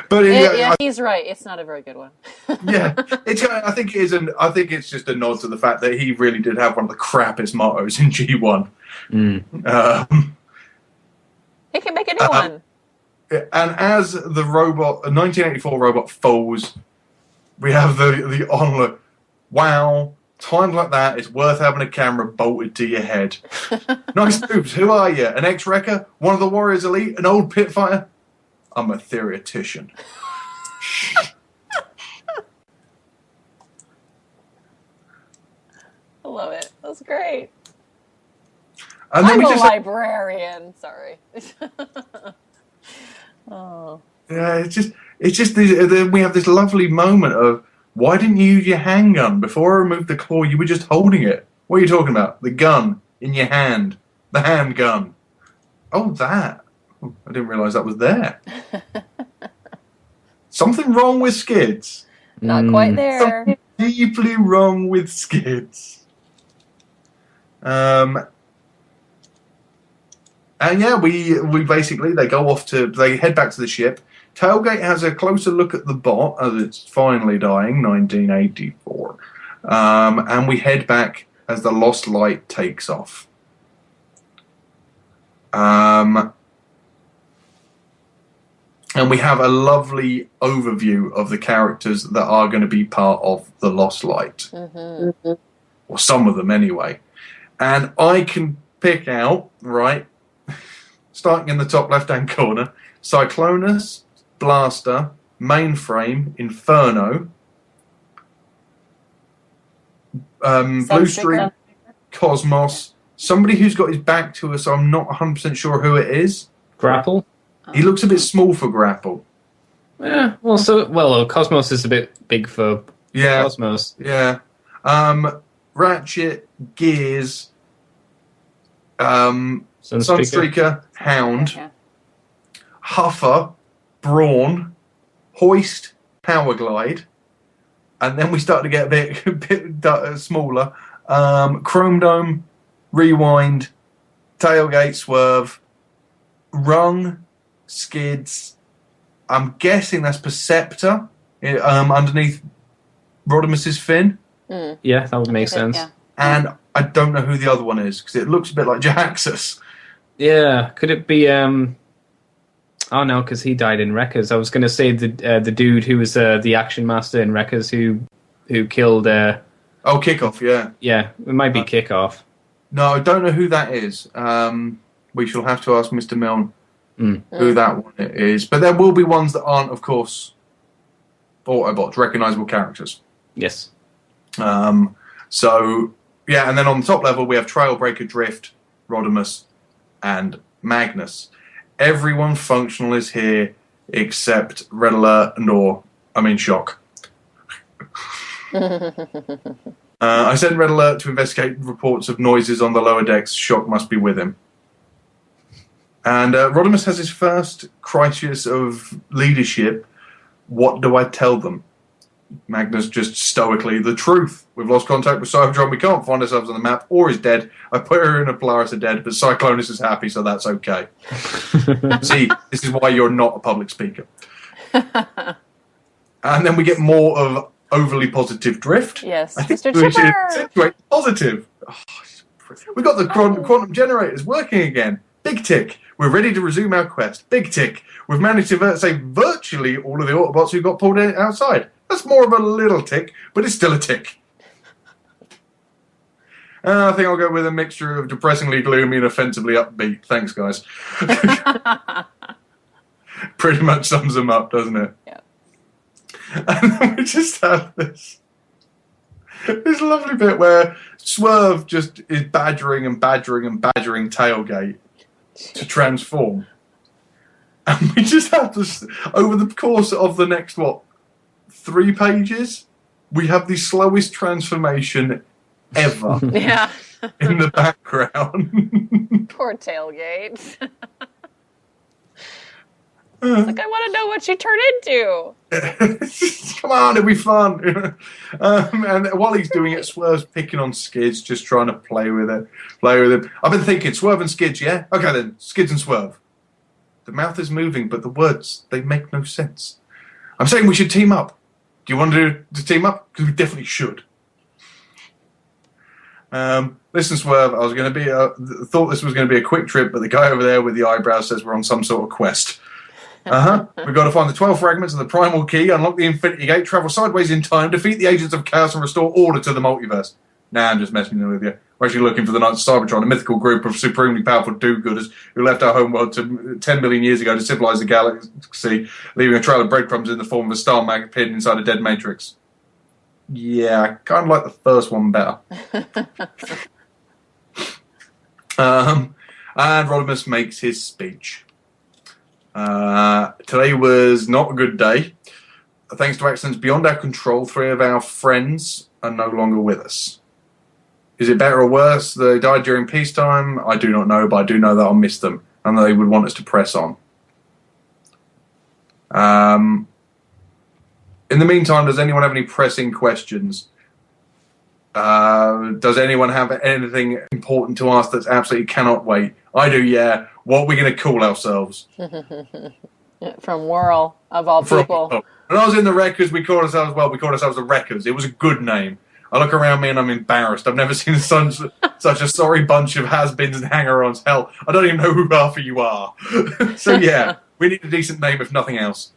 But yeah, he's right. It's not a very good one. Yeah, I think it is, I think it's just a nod to the fact that he really did have one of the crappiest mottos in G1. He can make a new one. And as the robot, a 1984 robot falls, we have the onlooker. Wow, times like that, it's worth having a camera bolted to your head. Nice moves. Who are you? An ex-wrecker? One of the Warriors Elite? An old pit fighter? I'm a theoretician. I love it. That's great. And then I'm a librarian. Sorry. Oh. Yeah, it's just then we have this lovely moment of, why didn't you use your handgun before I removed the claw? You were just holding it. What are you talking about? The gun in your hand, the handgun. Oh, that. I didn't realise that was there. Something wrong with Skids. Not quite there. Something deeply wrong with Skids. And yeah, we basically, they head back to the ship. Tailgate has a closer look at the bot as it's finally dying, 1984. And we head back as the Lost Light takes off. And we have a lovely overview of the characters that are going to be part of the Lost Light. Mm-hmm. Or some of them anyway. And I can pick out, right, starting in the top left-hand corner, Cyclonus, Blaster, Mainframe, Inferno, Blue Streak, Cosmos, somebody who's got his back to us. I'm not 100% sure who it is. Grapple. He looks a bit small for Grapple. Yeah. Well, Cosmos is a bit big for Cosmos. Yeah. Ratchet, Gears, Sunstreaker, Hound, Huffer, Brawn, Hoist, Powerglide, and then we start to get a bit smaller. Chrome Dome, Rewind, Tailgate, Swerve, Rung, Skids. I'm guessing that's Perceptor underneath Rodimus's fin. Yeah, that would make sense. Yeah. And I don't know who the other one is because it looks a bit like Jaxus. Yeah, could it be? Oh no, because he died in Wreckers. I was going to say the dude who was the action master in Wreckers who killed. Kickoff, yeah. Yeah, it might be Kickoff. No, I don't know who that is. We shall have to ask Mr. Milne who that one is. But there will be ones that aren't, of course, Autobots, recognisable characters. Yes. So, yeah, and then on the top level we have Trailbreaker, Drift, Rodimus, and Magnus. Everyone functional is here except Red Alert and Shock. I sent Red Alert to investigate reports of noises on the lower decks. Shock must be with him. And Rodimus has his first crisis of leadership. What do I tell them? Magnus just stoically, the truth. We've lost contact with Cybertron. We can't find ourselves on the map. Or is dead. I put her in a Polaris are dead, but Cyclonus is happy, so that's okay. See, this is why you're not a public speaker. And then we get more of overly positive Drift. Yes, I think Mr. we should Chipper! accentuate positive. We got the quantum generators working again. Big tick. We're ready to resume our quest. Big tick. We've managed to save virtually all of the Autobots who got pulled outside. That's more of a little tick, but it's still a tick. I think I'll go with a mixture of depressingly gloomy and offensively upbeat. Thanks, guys. Pretty much sums them up, doesn't it? Yeah. And then we just have this lovely bit where Swerve just is badgering Tailgate to transform. And we just have to, over the course of the next, 3 pages, we have the slowest transformation ever Yeah. in the background. Poor Tailgate. Like, I want to know what she turned into. Come on, it'll be fun. And while he's doing it, Swerve's picking on Skids, just trying to play with it. I've been thinking, Swerve and Skids, yeah? Okay then, Skids and Swerve. The mouth is moving, but the words, they make no sense. I'm saying we should team up. Do you want to team up? Because we definitely should. Listen, Swerve, I was going to be thought this was going to be a quick trip, but the guy over there with the eyebrows says we're on some sort of quest. We've got to find the 12 fragments of the primal key, unlock the Infinity Gate, travel sideways in time, defeat the agents of chaos, and restore order to the multiverse. Nah, I'm just messing with you. We're actually looking for the Knights of Cybertron, a mythical group of supremely powerful do-gooders who left our homeworld 10 million years ago to civilize the galaxy, leaving a trail of breadcrumbs in the form of a star magnet hidden inside a dead matrix. Yeah, I kind of like the first one better. And Rodimus makes his speech. Today was not a good day. Thanks to accidents beyond our control, 3 of our friends are no longer with us. Is it better or worse? They died during peacetime? I do not know, but I do know that I'll miss them, and they would want us to press on. In the meantime, does anyone have any pressing questions? Does anyone have anything important to ask that's absolutely cannot wait? I do, yeah. What are we going to call ourselves? From Whirl, of all people. When I was in the Wreckers, we called ourselves the Wreckers. It was a good name. I look around me and I'm embarrassed. I've never seen such a sorry bunch of has-beens and hanger-ons. Hell, I don't even know who half of you are. So yeah, we need a decent name if nothing else.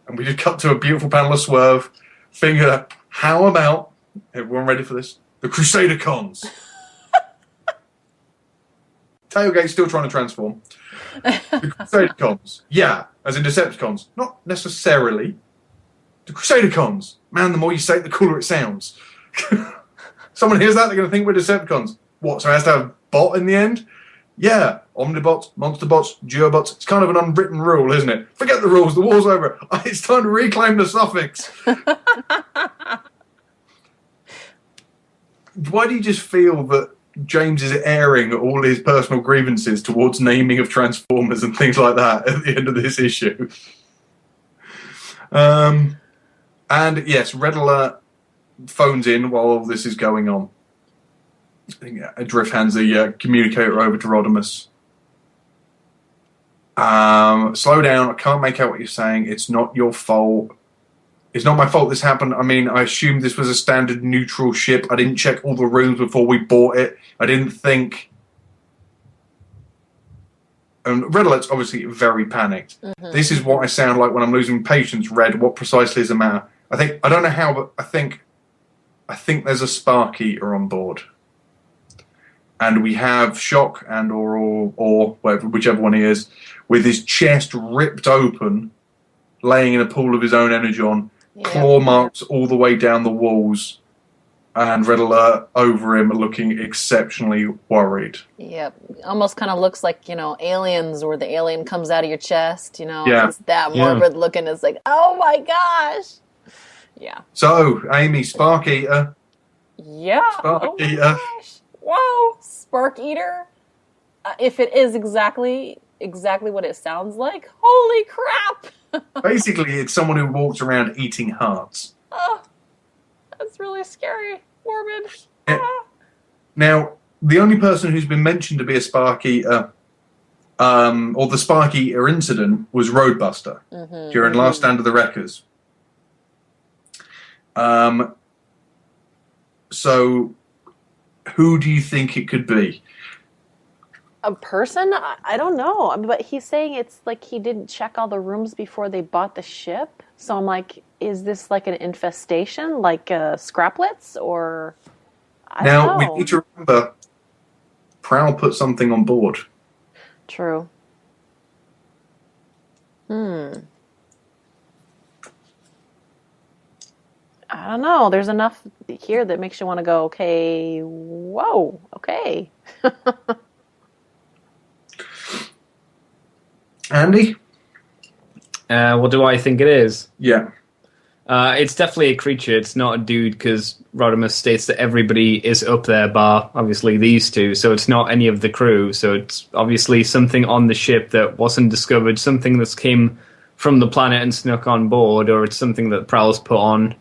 And we just cut to a beautiful panel of Swerve. Finger, how about, everyone ready for this? The Crusader Cons. Tailgate's still trying to transform. The Crusader Cons. Yeah, as in Decepticons. Not necessarily. The Crusader Cons. Man, the more you say it, the cooler it sounds. Someone hears that, they're going to think we're Decepticons. What, so it has to have a bot in the end? Yeah, Omnibots, Monsterbots, Duobots. It's kind of an unwritten rule, isn't it? Forget the rules, the war's over. It's time to reclaim the suffix. Why do you just feel that James is airing all his personal grievances towards naming of Transformers and things like that at the end of this issue? And yes, Red Alert phones in while all this is going on. Drift hands the communicator over to Rodimus. Slow down, I can't make out what you're saying. It's not your fault. It's not my fault this happened. I mean, I assumed this was a standard neutral ship. I didn't check all the rooms before we bought it. I didn't think... And Red Alert's obviously very panicked. Mm-hmm. This is what I sound like when I'm losing patience, Red. What precisely is the matter? I don't know how, but I think there's a Spark Eater on board. And we have Shock and or whatever, whichever one he is, with his chest ripped open, laying in a pool of his own energon, claw marks all the way down the walls, and Red Alert over him looking exceptionally worried. Yep. Almost kind of looks like, Aliens, where the alien comes out of your chest, Yeah. It's that morbid looking. It's like, oh my gosh. Yeah. So, Aimee, Spark Eater. Yeah. Spark Eater. Gosh. Whoa. Spark Eater. If it is exactly what it sounds like, holy crap. Basically, it's someone who walks around eating hearts. Oh, that's really scary. Morbid. Now, the only person who's been mentioned to be a Spark Eater, or the Spark Eater incident, was Roadbuster during Last Stand of the Wreckers. So, who do you think it could be? A person? I don't know. But he's saying it's like he didn't check all the rooms before they bought the ship. So I'm like, is this like an infestation, like scraplets, or I don't know. We need to remember, Prowl put something on board. True. I don't know. There's enough here that makes you want to go, okay, whoa, okay. Andy? What do I think it is? Yeah. It's definitely a creature. It's not a dude, because Rodimus states that everybody is up there, bar obviously these two. So it's not any of the crew. So it's obviously something on the ship that wasn't discovered, something that's came from the planet and snuck on board, or it's something that Prowl's put on.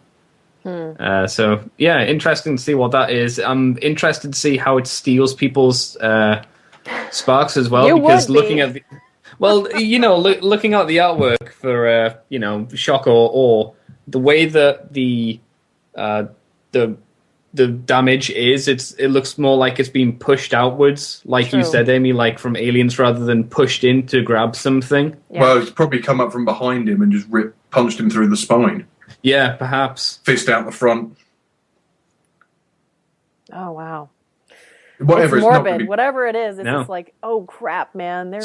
So yeah, interesting to see what that is. I'm interested to see how it steals people's sparks as well. Because looking at the... Well, looking at the artwork for Shock or the way that the damage is, it looks more like it's being pushed outwards, like you said, Aimee, like from Aliens, rather than pushed in to grab something. Yeah. Well, it's probably come up from behind him and just punched him through the spine. Yeah, perhaps. Fist out the front. Oh wow. Whatever, it's morbid. Whatever it is, it's just like, oh crap, man.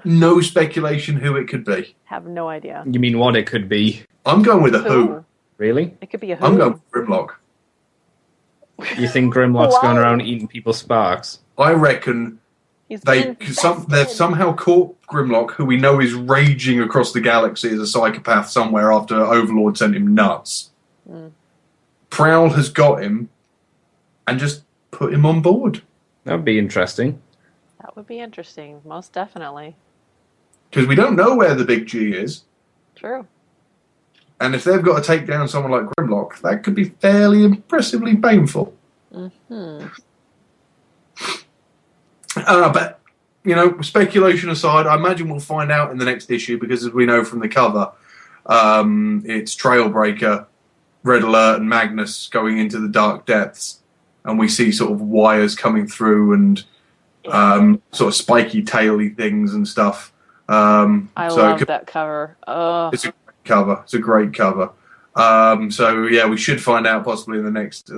No speculation who it could be. Have no idea. You mean what it could be? I'm going with a who. Really? It could be a who. I'm going with Grimlock. You think Grimlock's going around eating people's sparks? I reckon they've somehow caught Grimlock, who we know is raging across the galaxy as a psychopath somewhere after Overlord sent him nuts. Prowl has got him and just put him on board. That would be interesting. That would be interesting, most definitely. Because we don't know where the big G is. True. And if they've got to take down someone like Grimlock, that could be fairly impressively painful. But, speculation aside, I imagine we'll find out in the next issue, because as we know from the cover, it's Trailbreaker, Red Alert, and Magnus going into the dark depths. And we see sort of wires coming through and sort of spiky, taily things and stuff. I love that cover. It's a great cover. It's a great cover. So yeah, we should find out possibly in the next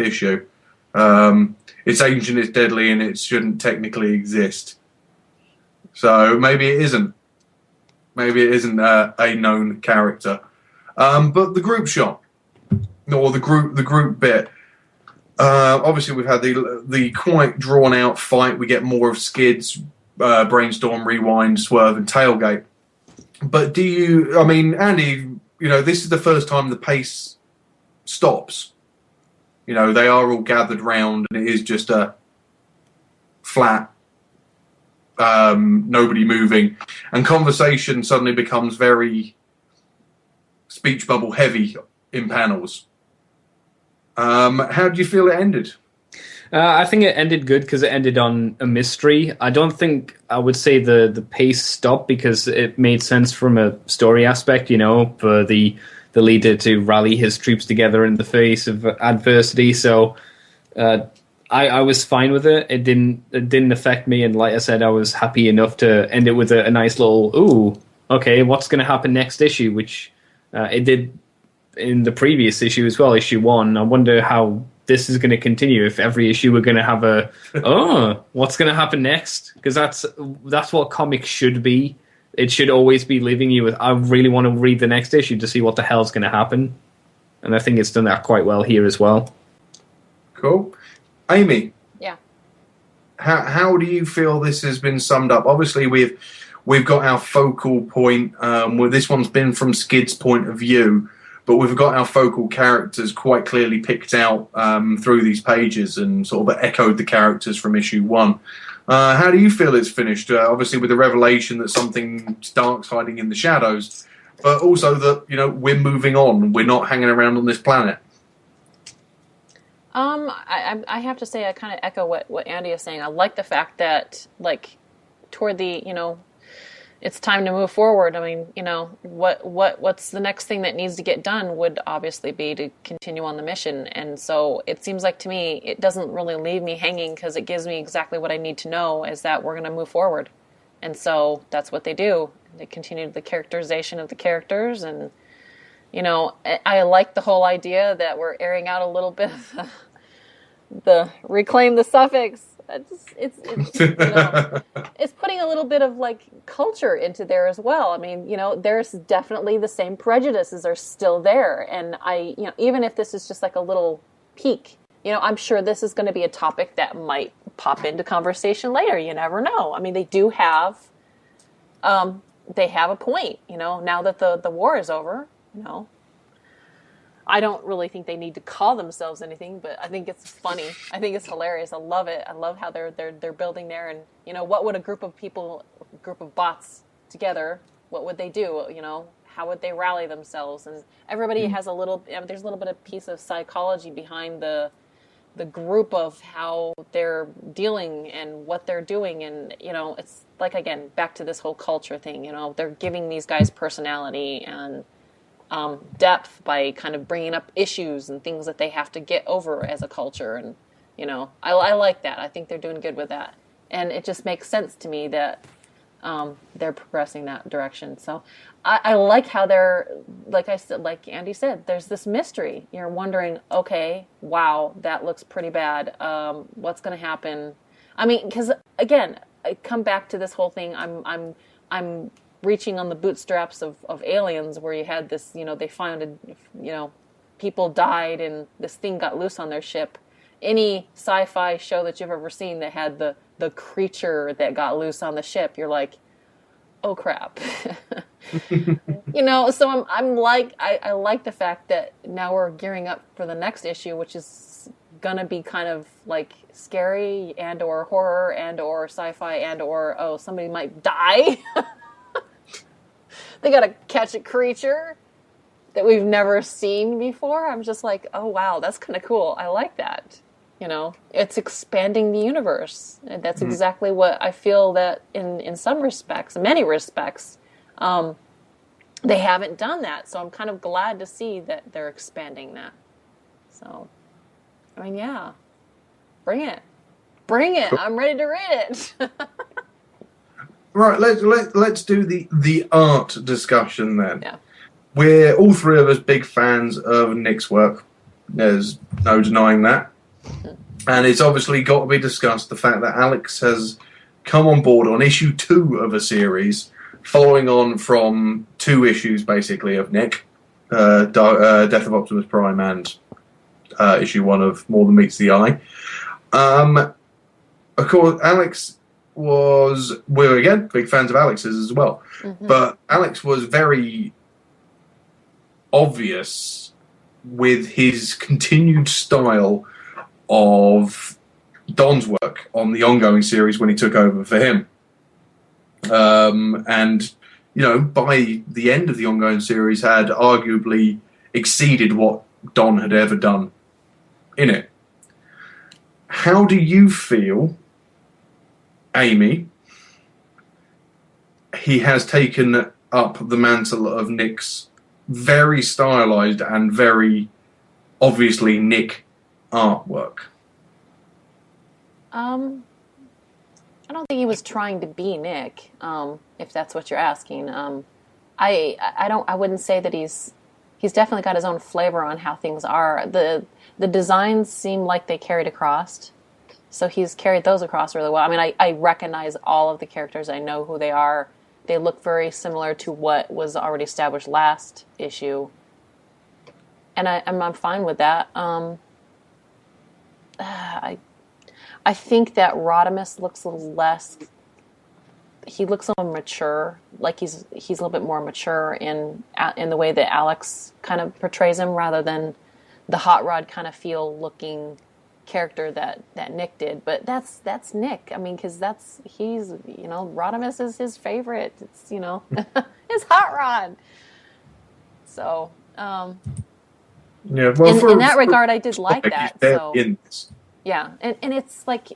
issue. It's ancient, it's deadly, and it shouldn't technically exist. So maybe it isn't. Maybe it isn't a known character. But the group shot, or the group bit. Obviously, we've had the quite drawn out fight. We get more of Skids, Brainstorm, Rewind, Swerve, and Tailgate. But do you? I mean, Andy, this is the first time the pace stops. They are all gathered round, and it is just a flat, nobody moving, and conversation suddenly becomes very speech bubble heavy in panels. How do you feel it ended? I think it ended good because it ended on a mystery. I don't think I would say the pace stopped because it made sense from a story aspect, for the leader to rally his troops together in the face of adversity. So I was fine with it. It didn't affect me, and like I said, I was happy enough to end it with a nice little, ooh, okay, what's going to happen next issue, which it did in the previous issue as well, issue 1. I wonder how this is going to continue. If every issue we're going to have what's going to happen next? Because that's what comics should be. It should always be leaving you with, I really want to read the next issue to see what the hell's going to happen. And I think it's done that quite well here as well. Cool. Aimee. Yeah. How do you feel this has been summed up? Obviously, we've got our focal point. This one's been from Skid's point of view, but we've got our focal characters quite clearly picked out through these pages and sort of echoed the characters from issue 1. How do you feel it's finished? Obviously, with the revelation that something dark's hiding in the shadows, but also that we're moving on. We're not hanging around on this planet. I have to say I kind of echo what Andy is saying. I like the fact that toward the it's time to move forward. I mean, what's the next thing that needs to get done would obviously be to continue on the mission. And so it seems like to me, it doesn't really leave me hanging because it gives me exactly what I need to know is that we're going to move forward. And so that's what they do. They continue the characterization of the characters. And, I like the whole idea that we're airing out a little bit of the reclaim the suffix. It's putting a little bit of culture into there as well. I mean, there's definitely the same prejudices are still there, and even if this is just a little peek, I'm sure this is going to be a topic that might pop into conversation later. You never know. I mean, they do have, they have a point. Now that the war is over, I don't really think they need to call themselves anything, but I think it's funny. I think it's hilarious. I love it. I love how they're building there, and what would a group of bots together? What would they do? How would they rally themselves? And everybody has a little. There's a little bit of piece of psychology behind the group of how they're dealing and what they're doing, and it's again back to this whole culture thing. They're giving these guys personality and depth by kind of bringing up issues and things that they have to get over as a culture. And, I like that. I think they're doing good with that. And it just makes sense to me that they're progressing that direction. So I like how they're, like Andy said, there's this mystery. You're wondering, okay, wow, that looks pretty bad. What's going to happen? I mean, because again, I come back to this whole thing. I'm reaching on the bootstraps of Aliens, where you had this, they found, people died and this thing got loose on their ship. Any sci-fi show that you've ever seen that had the creature that got loose on the ship, you're like, oh crap. So I'm like, I like the fact that now we're gearing up for the next issue, which is gonna be kind of scary and or horror and or sci-fi and or, somebody might die. They got to catch a creature that we've never seen before. I'm just like, oh, wow, that's kind of cool. I like that. It's expanding the universe. And that's exactly what I feel that in some respects, many respects, they haven't done that. So I'm kind of glad to see that they're expanding that. So, I mean, yeah, bring it. Bring it. I'm ready to read it. Right, let's do the art discussion then. Yeah. We're all three of us big fans of Nick's work. There's no denying that. And it's obviously got to be discussed, the fact that Alex has come on board on issue 2 of a series, following on from 2 issues basically of Nick, Death of Optimus Prime and issue 1 of More Than Meets the Eye. Of course, Alex we're again big fans of Alex's as well, but Alex was very obvious with his continued style of Don's work on the ongoing series when he took over for him. And, you know, by the end of the ongoing series had arguably exceeded what Don had ever done in it. How do you feel, Aimee, he has taken up the mantle of Nick's very stylized and very obviously Nick artwork? I don't think he was trying to be Nick, if that's what you're asking. I wouldn't say that he's definitely got his own flavor on how things are. The designs seem like they carried across, so he's carried those across really well. I mean, I recognize all of the characters. I know who they are. They look very similar to what was already established last issue, and I'm fine with that. I think that Rodimus looks a little less. He looks a little mature, like he's a little bit more mature in the way that Alex kind of portrays him, rather than the hot rod kind of feel looking character that Nick did. But that's Nick. I mean, because he's, you know, Rodimus is his favorite. It's, you know, his hot rod. So yeah, well, in that regard, I did like that. So in this. yeah, and it's like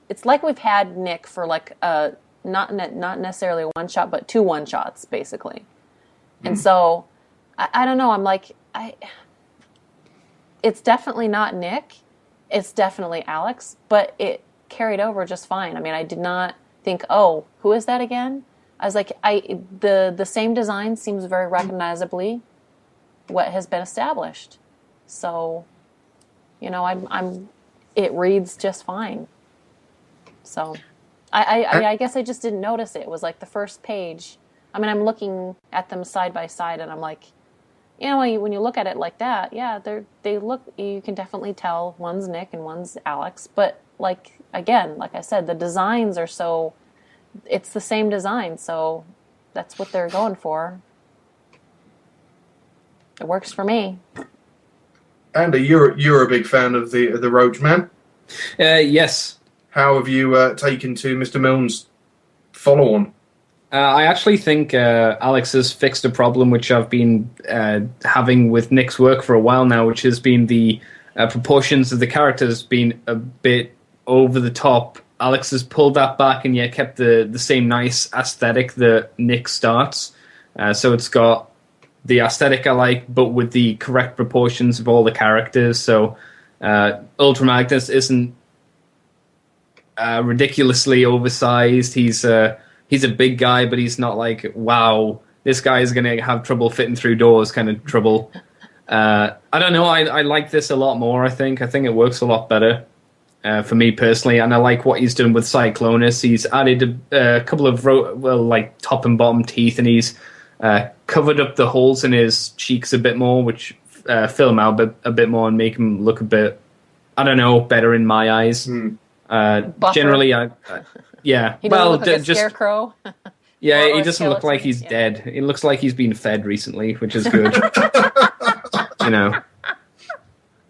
it's like we've had Nick for like not necessarily one shot, but 2 1-shots basically. And so I don't know. I'm like it's definitely not Nick. It's definitely Alex, but it carried over just fine. I mean, I did not think, oh, who is that again? I was like, the same design seems very recognizably what has been established. So, you know, it reads just fine. So, I guess I just didn't notice it. It was like the first page. I mean, I'm looking at them side by side, and I'm like, you know, when you look at it like that, yeah, they look. You can definitely tell one's Nick and one's Alex. But like again, like I said, the designs are so. It's the same design, so that's what they're going for. It works for me. Andy, you're a big fan of the Roach Man. Yes. How have you taken to Mr. Milne's follow-on? I actually think Alex has fixed a problem which I've been having with Nick's work for a while now, which has been the proportions of the characters being a bit over the top. Alex has pulled that back and yet kept the same nice aesthetic that Nick starts. So it's got the aesthetic I like, but with the correct proportions of all the characters. So Ultra Magnus isn't ridiculously oversized. He's a big guy, but he's not like, wow, this guy is going to have trouble fitting through doors kind of trouble. I don't know. I like this a lot more, I think. I think it works a lot better for me personally, and I like what he's done with Cyclonus. He's added a couple of, like top and bottom teeth, and he's covered up the holes in his cheeks a bit more, which fill him out a bit more and make him look a bit, I don't know, better in my eyes. Generally, yeah. He doesn't look like a scarecrow. Yeah, he doesn't look like he's dead. He looks like he's been fed recently, which is good. You know.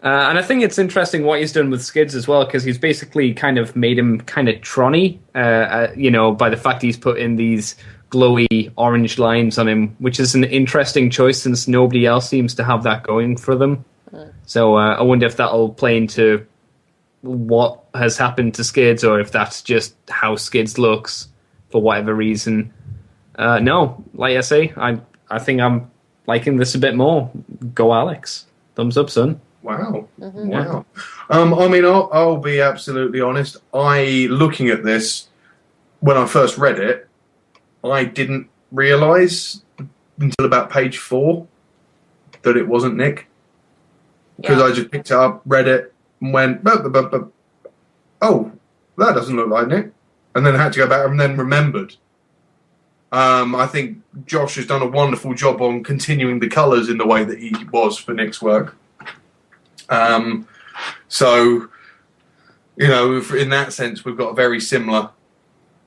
And I think it's interesting what he's done with Skids as well, because he's basically kind of made him kind of Tronny, you know, by the fact he's put in these glowy orange lines on him, which is an interesting choice since nobody else seems to have that going for them. So I wonder if that'll play into what has happened to Skids, or if that's just how Skids looks for whatever reason. No, like I say, I think I'm liking this a bit more. Go Alex. Thumbs up, son. Wow. Wow. I mean, I'll be absolutely honest. Looking at this, when I first read it, I didn't realise until about page 4 that it wasn't Nick. Because I just picked it up, read it, and went, oh, that doesn't look like Nick. And then I had to go back and then remembered. I think Josh has done a wonderful job on continuing the colours in the way that he was for Nick's work. So, you know, in that sense, we've got a very similar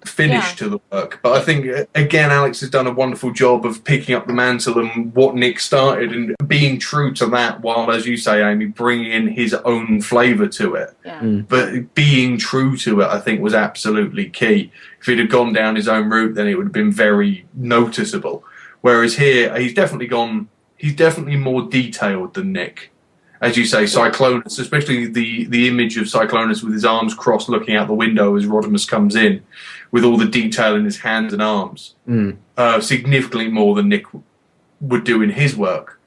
finish to the work. But I think, again, Alex has done a wonderful job of picking up the mantle and what Nick started and being true to that while, as you say, Aimee, bringing in his own flavour to it. Yeah. But being true to it, I think, was absolutely key. If he'd have gone down his own route, then it would have been very noticeable. Whereas here, he's definitely more detailed than Nick. As you say, Cyclonus, especially the image of Cyclonus with his arms crossed looking out the window as Rodimus comes in, with all the detail in his hands and arms, significantly more than Nick would do in his work.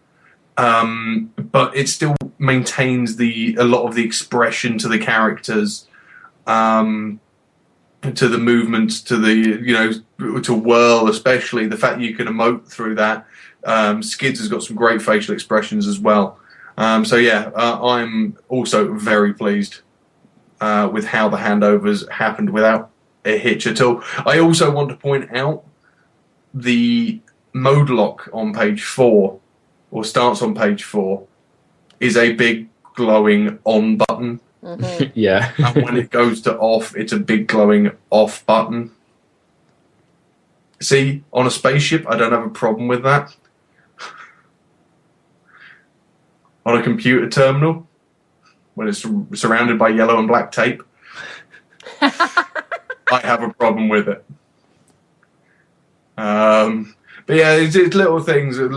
But it still maintains a lot of the expression to the characters, to the movements, to the, to whirl, especially the fact that you can emote through that. Skids has got some great facial expressions as well. I'm also very pleased with how the handovers happened without a hitch at all. I also want to point out the mode lock on page 4, or starts on page 4, is a big glowing on button. Mm-hmm. Yeah. And when it goes to off, it's a big glowing off button. See, on a spaceship, I don't have a problem with that. On a computer terminal, when it's surrounded by yellow and black tape, I have a problem with it. But yeah, it's little things. The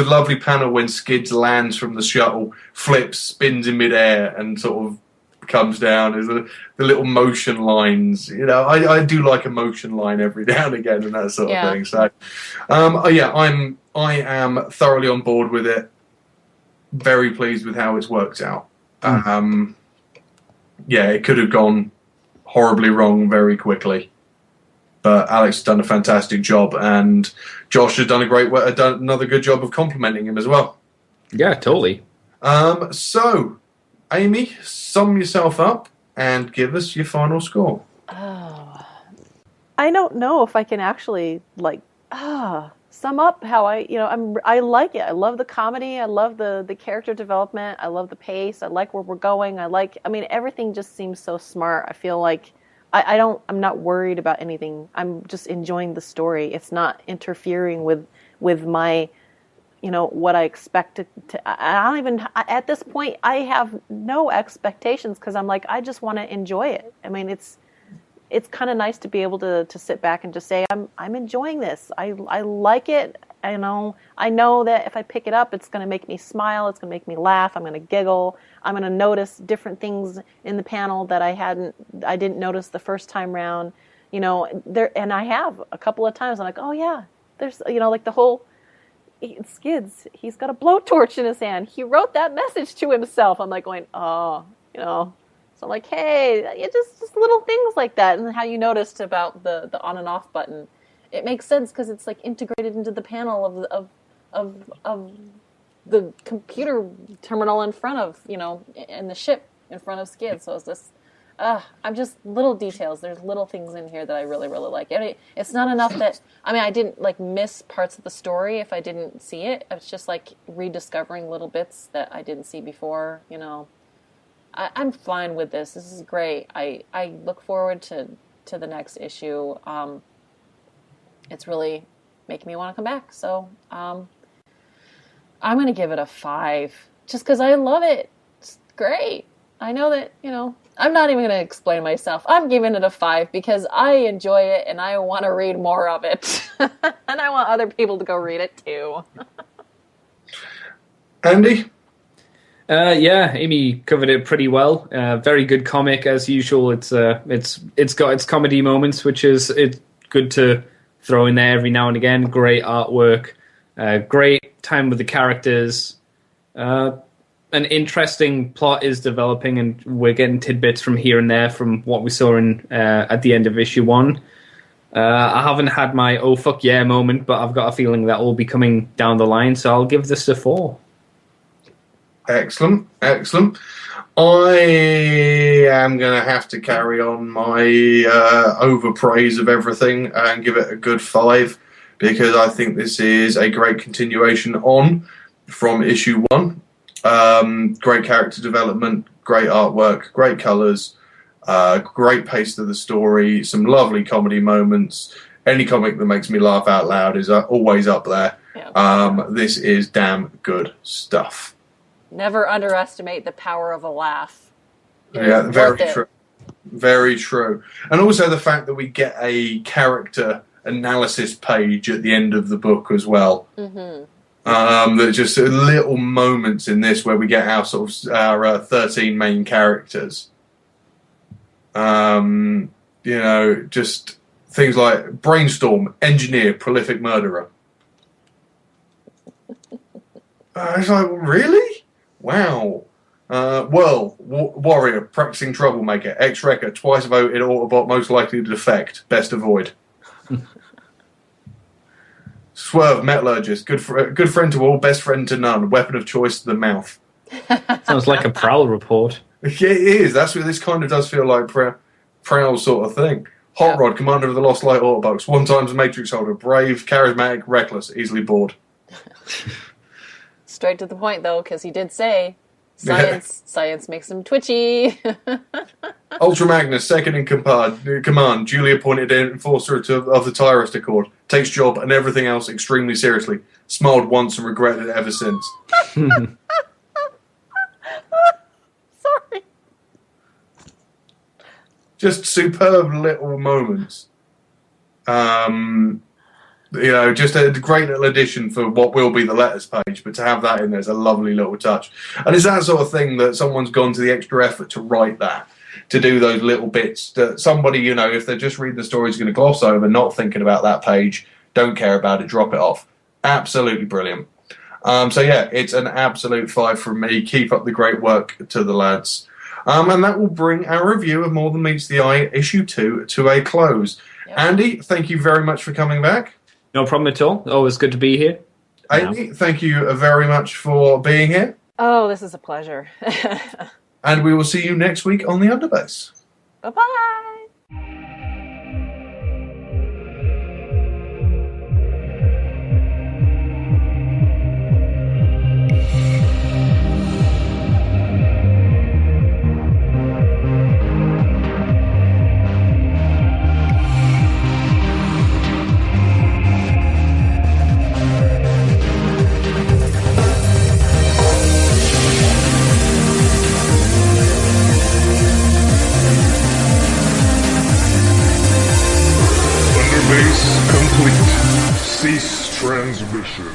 lovely panel when Skids lands from the shuttle, flips, spins in midair, and sort of comes down. Is the little motion lines. I do like a motion line every now and again and that sort of thing. So, I am thoroughly on board with it. Very pleased with how it's worked out. It could have gone horribly wrong very quickly, but Alex has done a fantastic job, and Josh has done another good job of complimenting him as well. Yeah, totally. So, Aimee, sum yourself up and give us your final score. Oh, I don't know if I can actually sum up how I like it. I love the comedy. I love the character development. I love the pace. I like where we're going. Everything just seems so smart. I feel like I'm not worried about anything. I'm just enjoying the story. It's not interfering with my, what I expect at this point, I have no expectations because I'm like, I just want to enjoy it. It's kind of nice to be able to sit back and just say, I'm enjoying this. I like it. I know that if I pick it up, it's going to make me smile. It's going to make me laugh. I'm going to giggle. I'm going to notice different things in the panel that I didn't notice the first time round. And I have a couple of times. I'm like, oh yeah, there's like the whole Skids. He's got a blowtorch in his hand. He wrote that message to himself. I'm like going, oh, So I'm like, hey, just little things like that. And how you noticed about the on and off button. It makes sense because it's like integrated into the panel of the computer terminal in front of, and the ship in front of Skid. So it's just, I'm just little details. There's little things in here that I really, really like. It's not enough that, I didn't miss parts of the story if I didn't see it. It's just like rediscovering little bits that I didn't see before, I'm fine with this. This is great. I look forward to the next issue. It's really making me want to come back. So I'm going to give it a 5 just because I love it. It's great. I know that, I'm not even going to explain myself. I'm giving it a 5 because I enjoy it and I want to read more of it. And I want other people to go read it too. Andy? Aimee covered it pretty well. Very good comic as usual. It's got its comedy moments, which is it's good to throw in there every now and again. Great artwork, great time with the characters. An interesting plot is developing, and we're getting tidbits from here and there from what we saw in at the end of issue 1. I haven't had my oh fuck yeah moment, but I've got a feeling that will be coming down the line, so I'll give this a 4. Excellent. I am going to have to carry on my overpraise of everything and give it a good 5 because I think this is a great continuation on from issue 1. Great character development, great artwork, great colours, great pace to the story, some lovely comedy moments. Any comic that makes me laugh out loud is always up there. Yeah. This is damn good stuff. Never underestimate the power of a laugh. Yeah, very Worth it. true. Very true. And also the fact that we get a character analysis page at the end of the book as well. There's just little moments in this where we get our 13 main characters. Just things like brainstorm, engineer, prolific murderer. It's like, really? Wow. Warrior, practicing troublemaker, ex-wrecker, twice voted Autobot most likely to defect, best avoid. Swerve, metallurgist, good friend to all, best friend to none, weapon of choice to the mouth. Sounds like a Prowl report. Yeah, it is. That's what this kind of does feel like. Prowl sort of thing. Hot Rod, commander of the Lost Light Autobots, one times Matrix holder, brave, charismatic, reckless, easily bored. Straight to the point, though, because he did say science makes him twitchy. Ultra Magnus, second in command, duly appointed enforcer of the Tyrus Accord, takes job and everything else extremely seriously. Smiled once and regretted it ever since. Sorry. Just superb little moments. Just a great little addition for what will be the letters page, but to have that in there is a lovely little touch. And it's that sort of thing that someone's gone to the extra effort to write that, to do those little bits that somebody, if they're just reading the story, is going to gloss over, not thinking about that page, don't care about it, drop it off. Absolutely brilliant. It's an absolute 5 from me. Keep up the great work to the lads. And that will bring our review of More Than Meets the Eye, issue 2, to a close. Yep. Andy, thank you very much for coming back. No problem at all. Always good to be here. Aimee, thank you very much for being here. Oh, this is a pleasure. And we will see you next week on the Underbase. Bye-bye. Underbase complete. Cease transmission.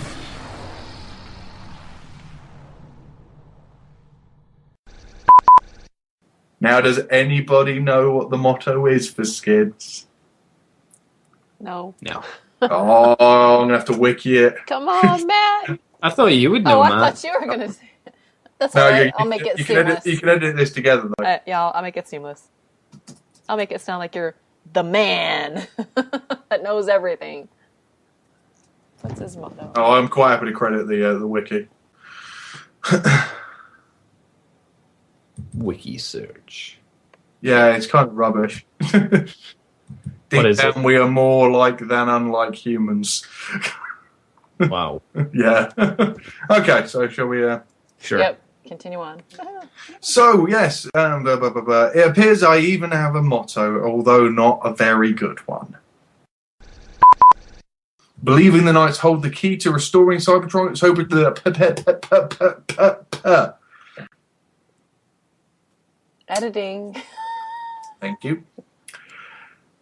Now, does anybody know what the motto is for Skids? No. Oh, I'm going to have to wiki it. Come on, Matt. I thought you would know, I Matt. thought you were going to say it. That's all right. I'll make it seamless. You can edit this together, though. I'll make it seamless. I'll make it sound like you're the man that knows everything. What's his motto? Oh, I'm quite happy to credit the wiki. Wiki search. Yeah, it's kind of rubbish. What is it? We are more like than unlike humans. Wow. Yeah. Okay, so shall we... Sure. Yep, continue on. So, yes, it appears I even have a motto, although not a very good one. Believing the Knights hold the key to restoring Cybertron, Editing. Thank you.